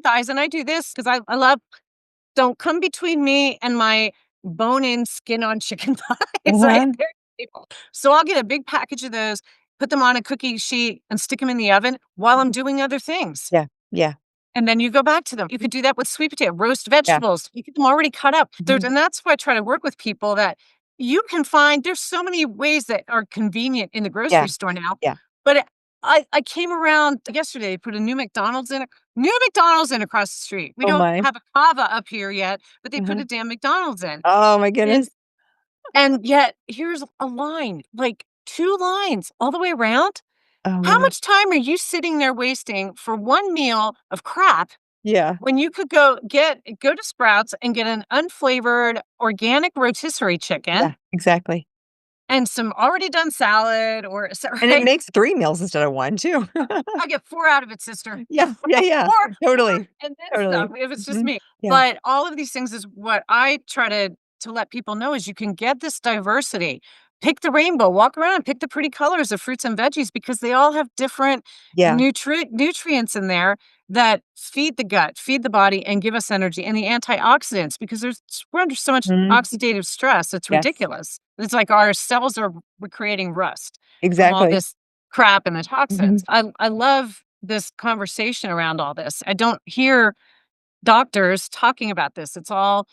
empathize and I do this because I love, don't come between me and my bone-in, skin-on chicken thighs, right? Uh-huh. There you go. So I'll get a big package of those, put them on a cookie sheet, and stick them in the oven while I'm doing other things. Yeah, yeah, And then you go back to them. You could do that with sweet potato, roast yeah. vegetables. You get them already cut up. Mhm. And that's why I try to work with people that you can find. There's so many ways that are convenient in the Yeah, grocery store now. yeah. But I came around yesterday, put a new McDonald's in across the street. We Oh don't my. have a Cava up here yet, but they put Uh-huh. a damn McDonald's in. Oh my And goodness. and yet here's a line, like 2 lines all the way around. Oh my How god. much time are you sitting there wasting for one meal of crap Yeah, when you could go to Sprouts and get an unflavored organic rotisserie chicken yeah, exactly. and some already done salad or And it right? makes 3 meals instead of 1 too. I get 4 out of it, sister. Yeah, yeah, yeah. 4 Totally, and then some totally. if it's just Mhm. me. Yeah, But all of these things is what I try to let people know is you can get this diversity. Pick the rainbow, walk around, pick the pretty colors of fruits and veggies because they all have different yeah. nutrients in there that feed the gut, feed the body, and give us energy. And the antioxidants, because we're under so much Mhm. oxidative stress, it's Yes, ridiculous. It's like our cells are we're creating rust from all exactly. this crap and the Mhm. toxins. I love this conversation around all this. I don't hear doctors talking about this. It's all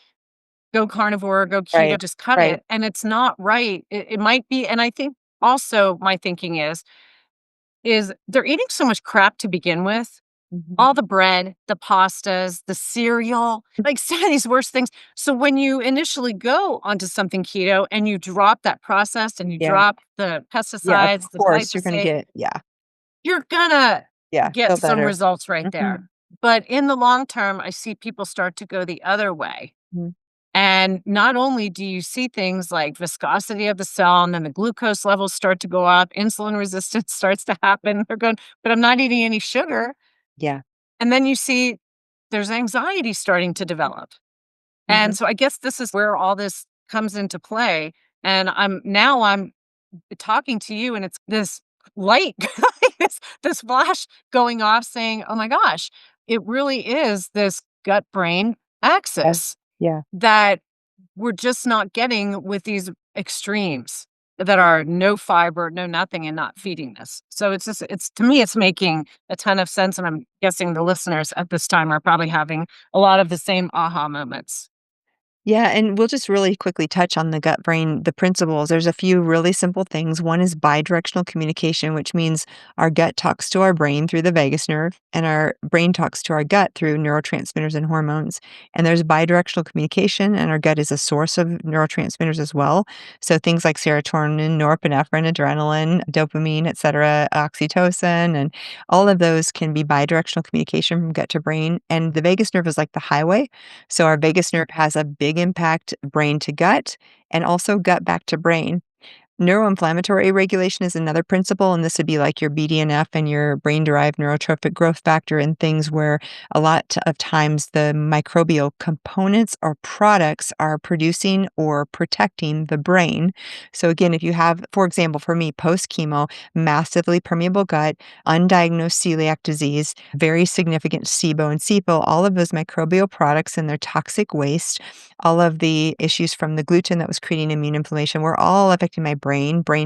go carnivore, go keto, Right, just cut right. it. And it's not right. It might be. And I think also my thinking is they're eating so much crap to begin with. Mhm. All the bread, the pastas, the cereal, like some of these worst things. So when you initially go onto something keto and you drop that processed and you Yeah, drop the yeah, of pesticides, the course, you're gonna glyphosate, get yeah, you're gonna yeah, get feel some better. results right there. Mhm, But in the long term, I see people start to go the other way. mhm. And not only do you see things like viscosity of the cell and then the glucose levels start to go up, insulin resistance starts to happen. They're going, but I'm not eating any sugar. Yeah. And then you see there's anxiety starting to develop. And Mhm. so I guess this is where all this comes into play. And I'm talking to you and it's this light, this flash going off saying, oh my gosh, it really is this gut brain Yeah, axis yeah. that we're just not getting with these extremes. that are no fiber, no nothing, and not feeding this. So it's just, it's, to me, it's making a ton of sense. And I'm guessing the listeners at this time are probably having a lot of the same aha moments. Yeah, and we'll just really quickly touch on the gut brain, the principles. There's a few really simple things. One is bidirectional communication, which means our gut talks to our brain through the vagus nerve, and our brain talks to our gut through neurotransmitters and hormones. And there's bidirectional communication, and our gut is a source of neurotransmitters as well. So things like serotonin, norepinephrine, adrenaline, dopamine, et cetera, oxytocin, and all of those can be bidirectional communication from gut to brain. And the vagus nerve is like the highway. So our vagus nerve has a big impact brain to gut and also gut back to brain. Neuroinflammatory regulation is another principle, and this would be like your BDNF and your brain-derived neurotrophic growth factor and things where a lot of times the microbial components or products are producing or protecting the brain. So again, if you have, for example, for me, post-chemo, massively permeable gut, undiagnosed celiac disease, very significant SIBO and SIFO, all of those microbial products and their toxic waste, all of the issues from the gluten that was creating immune inflammation were all affecting my brain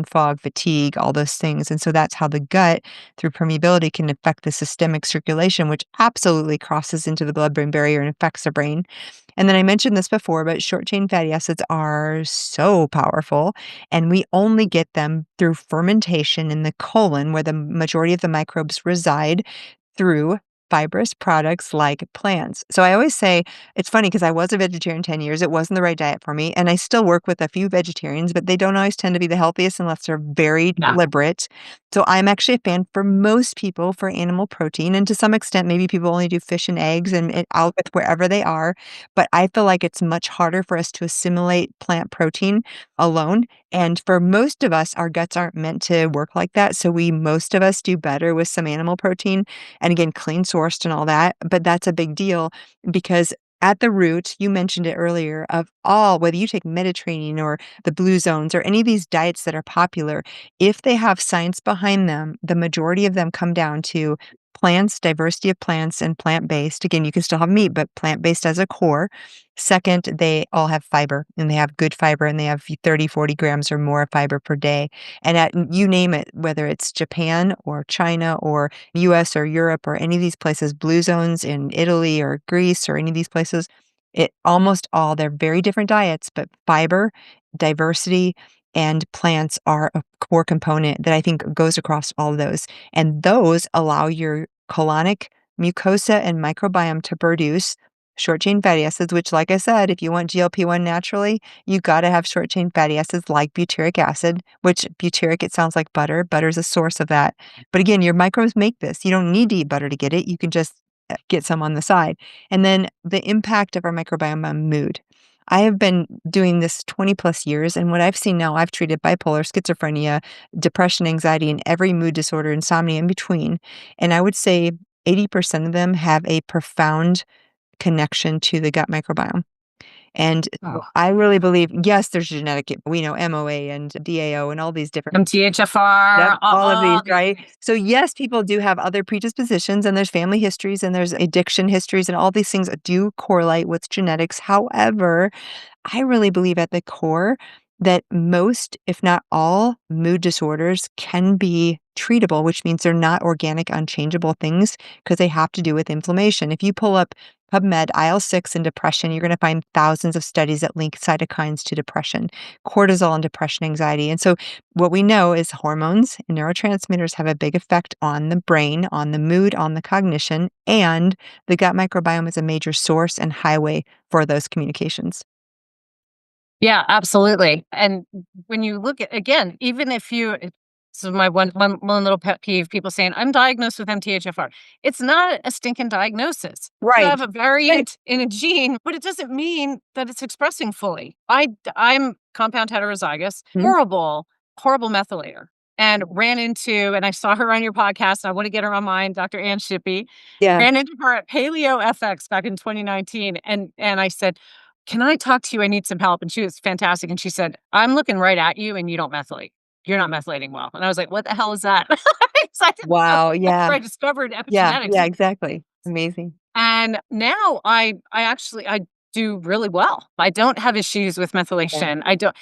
fog, fatigue, all those things. And so that's how the gut, through permeability, can affect the systemic circulation, which absolutely crosses into the blood brain barrier and affects the brain. And then I mentioned this before, but short chain fatty acids are so powerful, and we only get them through fermentation in the colon, where the majority of the microbes reside, through fibrous products like plants. So I always say it's funny because I was a vegetarian 10 years. It wasn't the right diet for me. And I still work with a few vegetarians, but they don't always tend to be the healthiest unless they're very Yeah. deliberate. So I'm actually a fan for most people for animal protein. And to some extent, maybe people only do fish and eggs and out with wherever they are. But I feel like it's much harder for us to assimilate plant protein alone. And for most of us, our guts aren't meant to work like that. So most of us do better with some animal protein and again, clean sourced and all that. But that's a big deal because at the root, you mentioned it earlier, of all, whether you take Mediterranean or the blue zones or any of these diets that are popular, if they have science behind them, the majority of them come down to plants, diversity of plants, and plant based. Again, you can still have meat, but plant based as a core. Second, they all have fiber and they have good fiber and they have 30, 40 grams or more of fiber per day. And you name it, whether it's Japan or China or US or Europe or any of these places, blue zones in Italy or Greece or any of these places, it almost all, they're very different diets, but fiber, diversity, and plants are a core component that I think goes across all of those. And those allow your colonic mucosa and microbiome to produce short chain fatty acids, which, like I said, if you want GLP-1 naturally, you got to have short chain fatty acids like butyric acid, which butyric, it sounds like butter. Butter is a source of that. But again, your microbes make this. You don't need to eat butter to get it. You can just get some on the side. And then the impact of our microbiome on mood. I have been doing this 20 plus years, and what I've seen now, I've treated bipolar, schizophrenia, depression, anxiety, and every mood disorder, insomnia in between. And I would say 80% of them have a profound connection to the gut microbiome. And Oh. I really believe, yes, there's genetic, we know MOA and DAO and all these different. Yep, MTHFR, all of these, all these right? things. So, yes, people do have other predispositions, and there's family histories, and there's addiction histories, and all these things do correlate with genetics. However, I really believe at the core that most, if not all, mood disorders can be treatable, which means they're not organic, unchangeable things because they have to do with inflammation. If you pull up PubMed, IL-6 and depression, you're going to find thousands of studies that link cytokines to depression, cortisol and depression, anxiety. And so what we know is hormones and neurotransmitters have a big effect on the brain, on the mood, on the cognition, and the gut microbiome is a major source and highway for those communications. Yeah, absolutely. And when you look at, again, even if you, so my one little pet peeve, people saying I'm diagnosed with MTHFR. It's not a stinking diagnosis. You Right. have a variant in a gene, but it doesn't mean that it's expressing fully. I'm compound heterozygous, Mhm. horrible methylator. And ran into, and I saw her on your podcast. And I want to get her on mine, Dr. Ann Shippey. Yeah. Ran into her at Paleo FX back in 2019. And I said, can I talk to you? I need some help. And she was fantastic. And she said, I'm looking right at you and you don't methylate. You're not methylating well. And I was like, what the hell is that? 'Cause I didn't know. Wow, That's yeah. where I discovered Yeah, epigenetics. yeah, exactly. Amazing. And now I actually I do really well. I don't have issues with Yeah. methylation. I don't.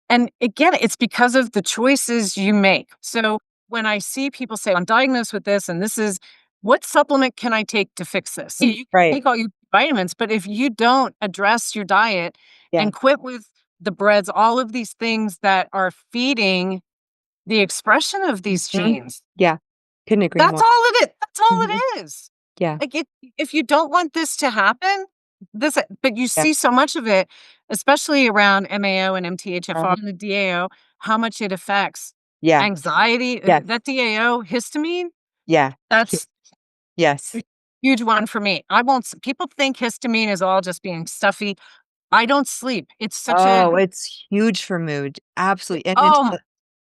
And again, it's because of the choices you make. So when I see people say, I'm diagnosed with this, and this is what supplement can I take to fix this? You can Right. take all your vitamins, but if you don't address your diet Yeah. and quit with the breads, all of these things that are feeding the expression of these Mhm. genes, Yeah. Couldn't agree that's more. all it is. That's all Mhm. it is. Yeah. Like, if you don't want this to happen, but you Yeah. see so much of it, especially around MAO and MTHFR Uh-huh. and the DAO, how much it affects Yeah. anxiety. Yes. That DAO, histamine, Yeah. Hu that's Yes. a huge one for me. I won't s People think histamine is all just being stuffy. I don't sleep. It's such a Oh, it's huge for mood. Absolutely, and it's oh,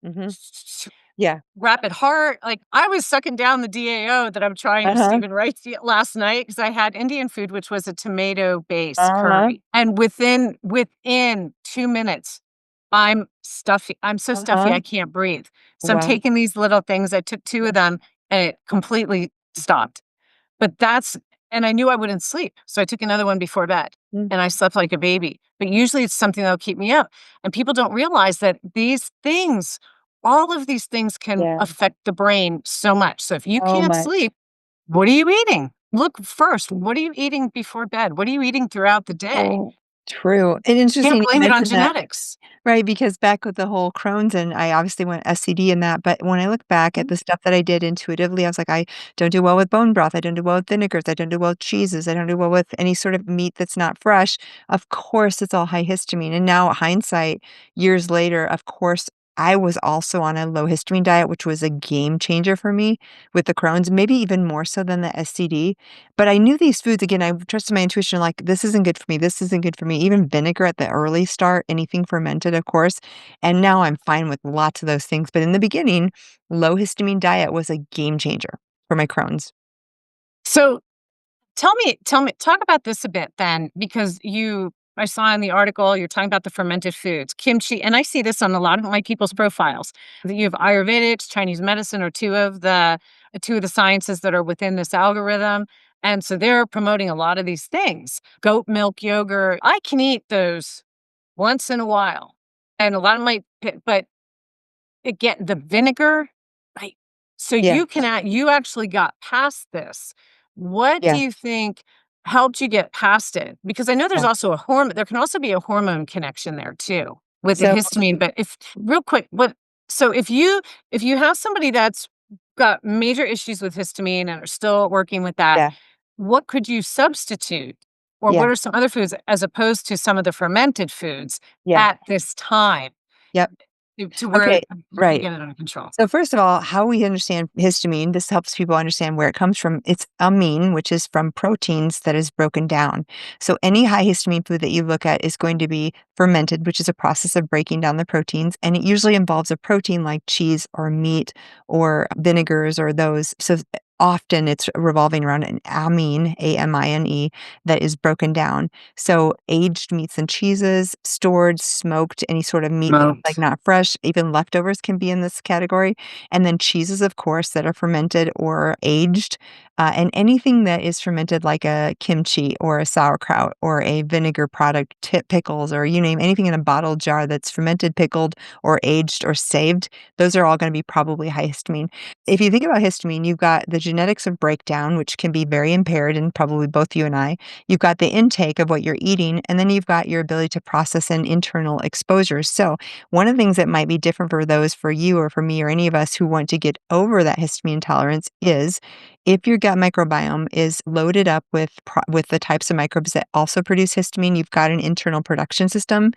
mhm. Yeah. rapid heart. Like, I was sucking down the DAO that I'm trying to Uh-huh. Stephen Wright last night because I had Indian food, which was a tomato-based Uh-huh. curry, and within 2 minutes, I'm stuffy. I'm so stuffy, Uh-huh. I can't breathe. So I'm Wow. taking these little things. I took 2 of them, and it completely stopped. But that's and I knew I wouldn't sleep, so I took another one before bed, Mm. and I slept like a baby. But usually it's something that'll keep me up, and people don't realize that all of these things can Yeah. affect the brain so much. So if you So can't much. sleep, what are you eating? Look first, what are you eating before bed? What are you eating throughout the day? Oh, true, and Can't interesting you blame it on mentioned that. genetics. Right, because back with the whole Crohn's and I obviously went SCD in that, but when I look back at Mhm. the stuff that I did intuitively, I was like, I don't do well with bone broth, I don't do well with vinegars, I don't do well with cheeses, I don't do well with any sort of meat that's not fresh. Of course, it's all high histamine, and now hindsight, years later, of course, I was also on a low histamine diet, which was a game changer for me with the Crohn's, maybe even more so than the SCD. But I knew these foods, again, I trusted my intuition, like, this isn't good for me, this isn't good for me. Even vinegar at the early start, anything fermented, of course. And now I'm fine with lots of those things. But in the beginning, low histamine diet was a game changer for my Crohn's. So tell me, talk about this a bit then, because I saw in the article you're talking about the fermented foods, kimchi, and I see this on a lot of my people's profiles. That you have Ayurvedics, Chinese medicine, or two of the sciences that are within this algorithm. And so they're promoting a lot of these things. Goat milk yogurt. I can eat those once in a while. And a lot of but again, the vinegar, right? So Yeah, you actually got past this. What do yeah, you think helped you get past it? Because I know there's yeah. also there can also be a hormone connection there too with the So histamine. But if real quick, what so if you have somebody that's got major issues with histamine and are still working with that, yeah, what could you substitute? Or what yeah, are some other foods as opposed to some of the fermented foods yeah, at this time yep. to where Okay, you can right. get it under control? So first of all, how we understand histamine, this helps people understand where it comes from. It's amine, which is from proteins that is broken down. So any high histamine food that you look at is going to be fermented, which is a process of breaking down the proteins. And it usually involves a protein like cheese or meat or vinegars or those. So often it's revolving around an amine, amine, that is broken down. So aged meats and cheeses, stored, smoked, any sort of meat that's like Smoked. not fresh, even leftovers can be in this category. And then cheeses, of course, that are fermented or aged, and anything that is fermented like a kimchi or a sauerkraut or a vinegar product, pickles, or you name anything in a bottled jar that's fermented, pickled, or aged or saved. Those are all going to be probably high histamine. If you think about histamine, you've got the genetics of breakdown, which can be very impaired, and probably both you and I. You've got the intake of what you're eating, and then you've got your ability to process in internal exposures. So, one of the things that might be different for those for you or for me or any of us who want to get over that histamine intolerance is if your gut microbiome is loaded up with with the types of microbes that also produce histamine, you've got an internal production system.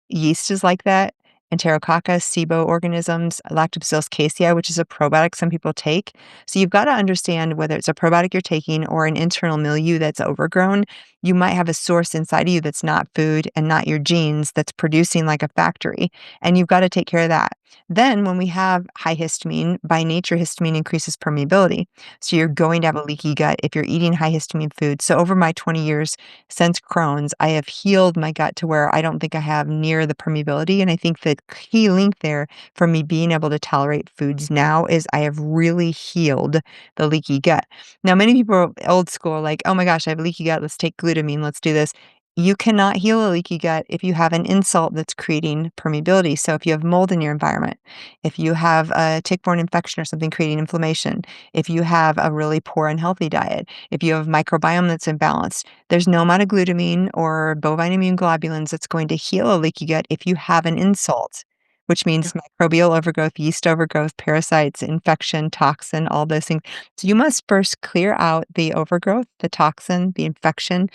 Yeast is like that. Enterococcus, SIBO organisms, Lactobacillus casei, which is a probiotic some people take. So you've got to understand whether it's a probiotic you're taking or an internal milieu that's overgrown. You might have a source inside of you that's not food and not your genes that's producing like a factory. And you've got to take care of that. Then, when we have high histamine, by nature, histamine increases permeability. So you're going to have a leaky gut if you're eating high histamine food. So over my 20 years, since Crohn's, I have healed my gut to where I don't think I have near the permeability. And I think the key link there for me being able to tolerate foods now is I have really healed the leaky gut. Now, many people are old school, like, oh my gosh, I have leaky gut. Let's take glutamine. Let's do this. You cannot heal a leaky gut if you have an insult that's creating permeability. So if you have mold in your environment, if you have a tick-borne infection or something creating inflammation, if you have a really poor unhealthy diet, if you have microbiome that's imbalanced, there's no amount of glutamine or bovine immune globulins that's going to heal a leaky gut if you have an insult, which means microbial overgrowth, yeast overgrowth, parasites, infection, toxin, all those things. So you must first clear out the overgrowth, the toxin, the infection,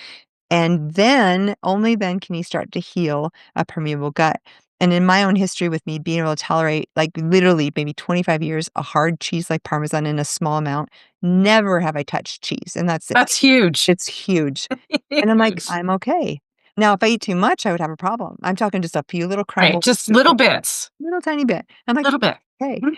and then, only then can you start to heal a permeable gut. And in my own history with me being able to tolerate, like, literally maybe 25 years, a hard cheese like Parmesan in a small amount, never have I touched cheese, and that's it. That's huge. It's huge. And I'm like, Huge. "I'm okay." Now, if I eat too much, I would have a problem. I'm talking just a few little Right, crumbles, just little bits, little tiny bit. I'm like, little bit. "Okay." Mhm,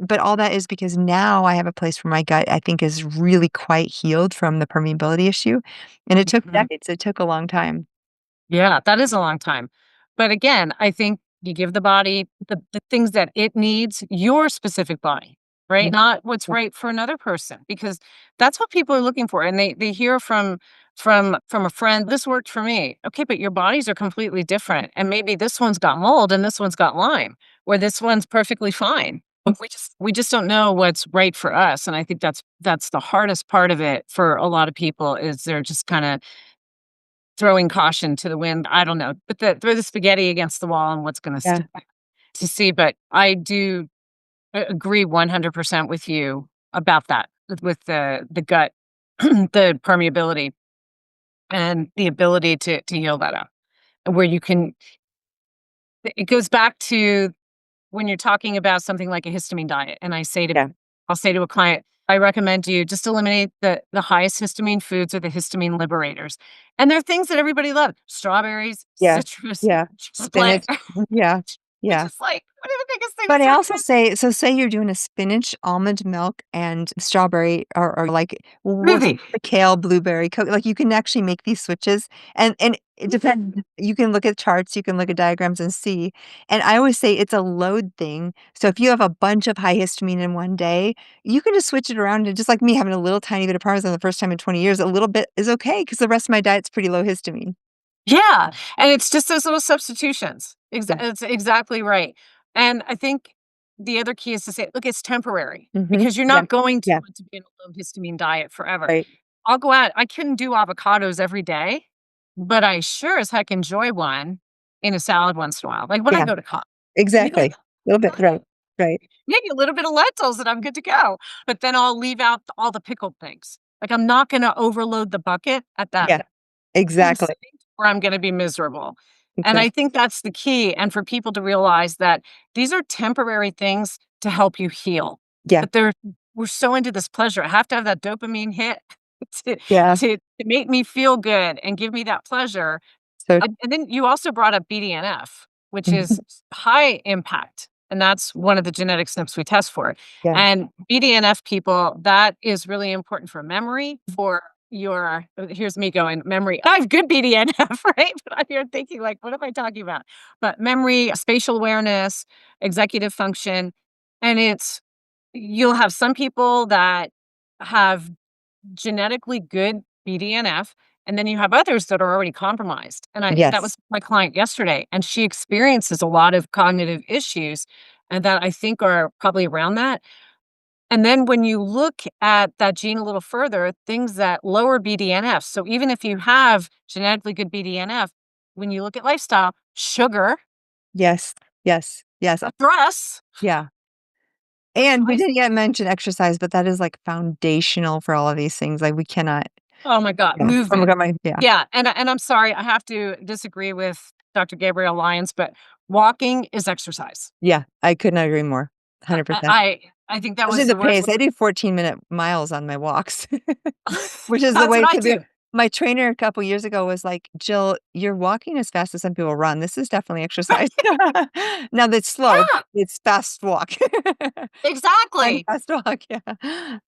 But all that is because now I have a place where my gut, I think, is really quite healed from the permeability issue, and it took mhm. decades, it took a long time. Yeah, that is a long time. But again, I think you give the body the things that it needs, your specific body, right? Yeah, Not what's yeah, right for another person, because that's what people are looking for. And they hear from a friend, this worked for me. Okay, but your bodies are completely different. And maybe this one's got mold and this one's got Lyme, or this one's perfectly fine. But we just don't know what's right for us. And I think that's the hardest part of it for a lot of people is they're just kind of throwing caution to the wind, I don't know, but throw the spaghetti against the wall and what's gonna yeah, stick to see, but I do agree 100% with you about that, with the gut, the permeability and the ability to heal that out, where you can it goes back to when you're talking about something like a histamine diet, and yeah, I'll say to a client, I recommend you just eliminate the highest histamine foods or the histamine liberators. And they're things that everybody loves. Strawberries, yeah, citrus, yeah. Chipotle. Spinach, yeah, It's yeah. just like, what are the biggest things But I to also recommend? say, so say you're doing a spinach, almond milk, and strawberry, or like, we'll take Smoothie. the kale, blueberry, like, you can actually make these switches, and it depends. You can look at charts, you can look at diagrams and see, and I always say it's a load thing, so if you have a bunch of high histamine in one day, you can just switch it around, and just like me having a little tiny bit of Parmesan the first time in 20 years, a little bit is okay because the rest of my diet's pretty low histamine. Yeah, and it's just those little substitutions. Yeah. It's exactly right. And I think the other key is to say, look, it's temporary Mhm. because you're Yeah. not going to Yeah. want to be in a low histamine diet forever. Right. I'll go out. I couldn't do avocados every day, but I sure as heck enjoy one in a salad once in a while. Like when I Yeah. go to college, Exactly. A little bit, right. Right. maybe a little bit of lentils and I'm good to go. But then I'll leave out all the pickled things. Like I'm not going to overload the bucket at that Yeah. Exactly. instinct where I'm gonna be miserable. And I Exactly. think that's the key, and for people to realize that these are temporary things to help you heal. Yeah. But we're so into this pleasure. I have to have that dopamine hit to Yeah. to make me feel good and give me that pleasure. So And then you also brought up BDNF, which is mhm. high impact, and that's one of the genetic SNPs we test for. Yeah. And BDNF people, that is really important for memory, for your here's me going, memory. I have good BDNF, right? But I'm here thinking, like, what am I talking about? But memory, spatial awareness, executive function, and you'll have some people that have genetically good BDNF, and then you have others that are already compromised. And that Yes. was my client yesterday, and she experiences a lot of cognitive issues, and that I think are probably around that. And then when you look at that gene a little further, things that lower BDNF. So even if you have genetically good BDNF, when you look at lifestyle, sugar, Yes. Yes. Yes. stress, Yeah. And we spice. didn't yet mention exercise, but that is, like, foundational for all of these things, like, we cannot. Oh my God, Yeah. Oh my movement. god, my yeah. Yeah, and I'm sorry, I have to disagree with Dr. Gabrielle Lyons, but walking is exercise. Yeah, I could not agree more. I 100%. I I think that Especially was the the word. pace. I do 14-minute miles on my walks, which is the That's way what I to be. do. My trainer a couple years ago was like, "Jill, you're walking as fast as some people run. This is definitely exercise." Now that's slow, Yeah, it's fast walk. And exactly. fast walk, yeah.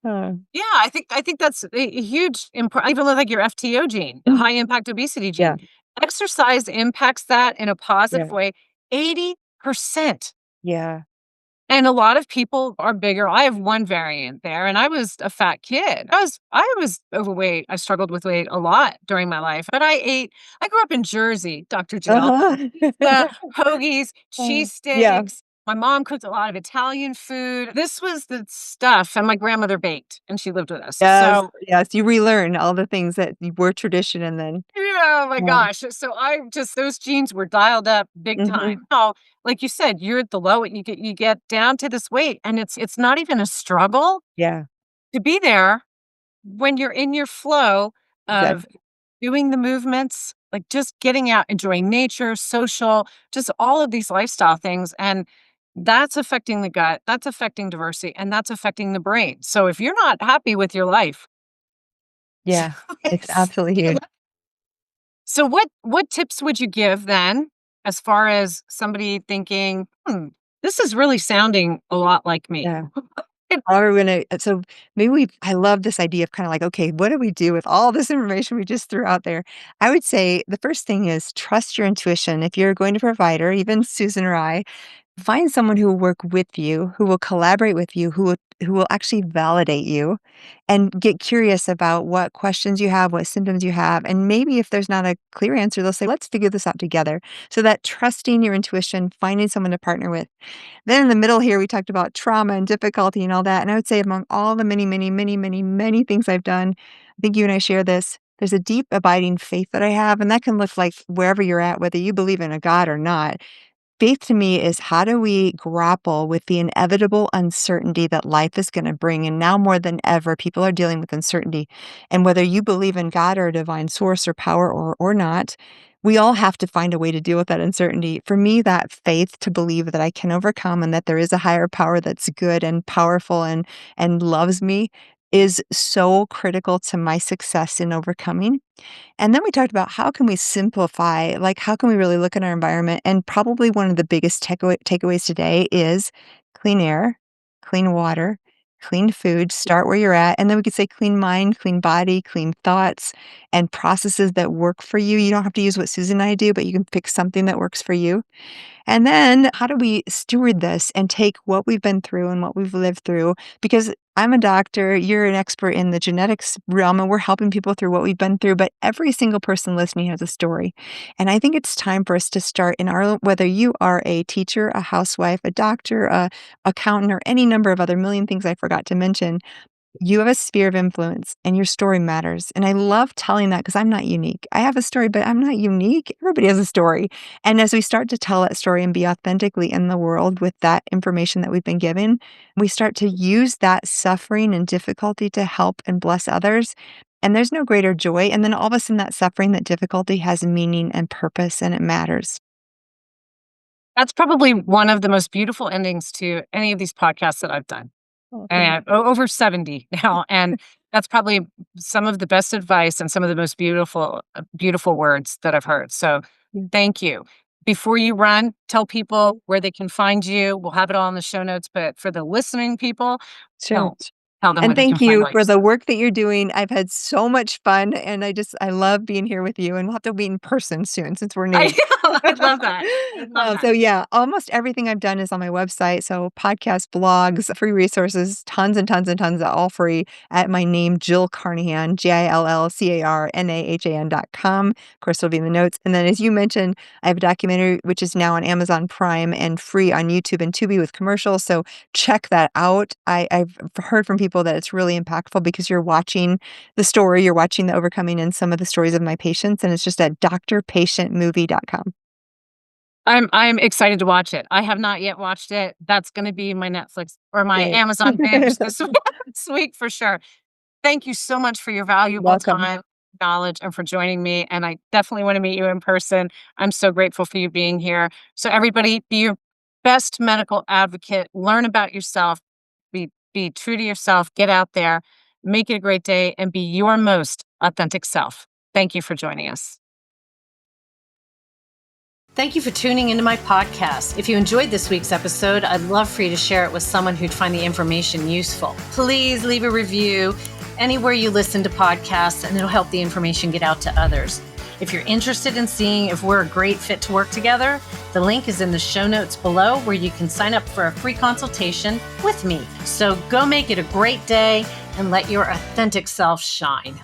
Uh, Yeah, I think that's a huge even with, like, your FTO gene, the mm, high impact obesity yeah, gene. Exercise impacts that in a yeah, positive way 80%. yeah. And a lot of people are bigger. I have one variant there, and I was a fat kid. I was overweight. I struggled with weight a lot during my life, but I grew up in Jersey, Dr. Jill. Uh-huh. The hoagies, cheese Yeah. steaks. My mom cooked a lot of Italian food. This was the stuff, and my grandmother baked, and she lived with us. Yes, So, yes, you relearn all the things that were tradition and then yeah, oh my yeah. gosh. So I just those genes were dialed up big Mhm. time. Oh, like you said, you're at the low, you get down to this weight, and it's not even a struggle Yeah, to be there when you're in your flow of exactly. doing the movements, like just getting out, enjoying nature, social, just all of these lifestyle things. And that's affecting the gut, that's affecting diversity, and that's affecting the brain. So if you're not happy with your life, Yeah, it's it's- absolutely huge. so what tips would you give then as far as somebody thinking, this is really sounding a lot like me? Yeah. How are we gonna so maybe we I love this idea of kinda like, okay, what do we do with all this information we just threw out there? I would say the first thing is trust your intuition. If you're going to provide, or even Susan or I, find someone who will work with you, who will collaborate with you, who will actually validate you, and get curious about what questions you have, what symptoms you have, and maybe if there's not a clear answer, they'll say, "Let's figure this out together." So that trusting your intuition, finding someone to partner with. Then in the middle here, we talked about trauma and difficulty and all that, and I would say among all the many, many, many, many, many things I've done, I think you and I share this, there's a deep abiding faith that I have, and that can look like wherever you're at, whether you believe in a God or not. Faith to me is how do we grapple with the inevitable uncertainty that life is going to bring? And now more than ever, people are dealing with uncertainty. And whether you believe in God or a divine source or power or not, we all have to find a way to deal with that uncertainty. For me, that faith to believe that I can overcome and that there is a higher power that's good and powerful and loves me is so critical to my success in overcoming. And then we talked about how can we simplify, like, how can we really look at our environment? And probably one of the biggest takeaways today is clean air, clean water, clean food. Start where you're at. And then we could say clean mind, clean body, clean thoughts, and processes that work for you. You don't have to use what Susan and I do, but you can pick something that works for you. And then how do we steward this and take what we've been through and what we've lived through? Because I'm a doctor, you're an expert in the genetics realm, and we're helping people through what we've been through. But every single person listening has a story. And I think it's time for us to start in our, whether you are a teacher, a housewife, a doctor, a accountant, or any number of other million things I forgot to mention, you have a sphere of influence and your story matters. And I love telling that because I'm not unique. I have a story, but I'm not unique. Everybody has a story. And as we start to tell that story and be authentically in the world with that information that we've been given, we start to use that suffering and difficulty to help and bless others. And there's no greater joy. And then all of a sudden, that suffering, that difficulty has meaning and purpose and it matters. That's probably one of the most beautiful endings to any of these podcasts that I've done. Oh, thank And over 70 now, and that's probably some of the best advice and some of the most beautiful words that I've heard. So, you. thank you. Before you run, tell people where they can find you. We'll have it all in the show notes, but for the listening people, Sure. tell tell them where And they can thank find you all your for the stuff. work that you're doing. I've had so much fun, and I love being here with you, and we'll have to be in person soon since we're I new. I love that. I love that. So yeah, almost everything I've done is on my website. So podcasts, blogs, free resources, tons and tons and tons, all free at my name, Jill Carnahan, JILLCARNAHAN.com. Of course, it'll be in the notes. And then, as you mentioned, I have a documentary which is now on Amazon Prime and free on YouTube and Tubi with commercials. So check that out. I've heard from people that it's really impactful because you're watching the story, you're watching the overcoming and some of the stories of my patients, and it's just at drpatientmovie.com. I'm excited to watch it. I have not yet watched it. That's gonna be my Netflix or my Great. Amazon binge this week for sure. Thank you so much for your valuable Welcome. time, knowledge, and for joining me, and I definitely wanna meet you in person. I'm so grateful for you being here. So everybody, be your best medical advocate, learn about yourself, be true to yourself, get out there, make it a great day, and be your most authentic self. Thank you for joining us. Thank you for tuning into my podcast. If you enjoyed this week's episode, I'd love for you to share it with someone who'd find the information useful. Please leave a review anywhere you listen to podcasts, and it'll help the information get out to others. If you're interested in seeing if we're a great fit to work together, the link is in the show notes below where you can sign up for a free consultation with me. So go make it a great day and let your authentic self shine.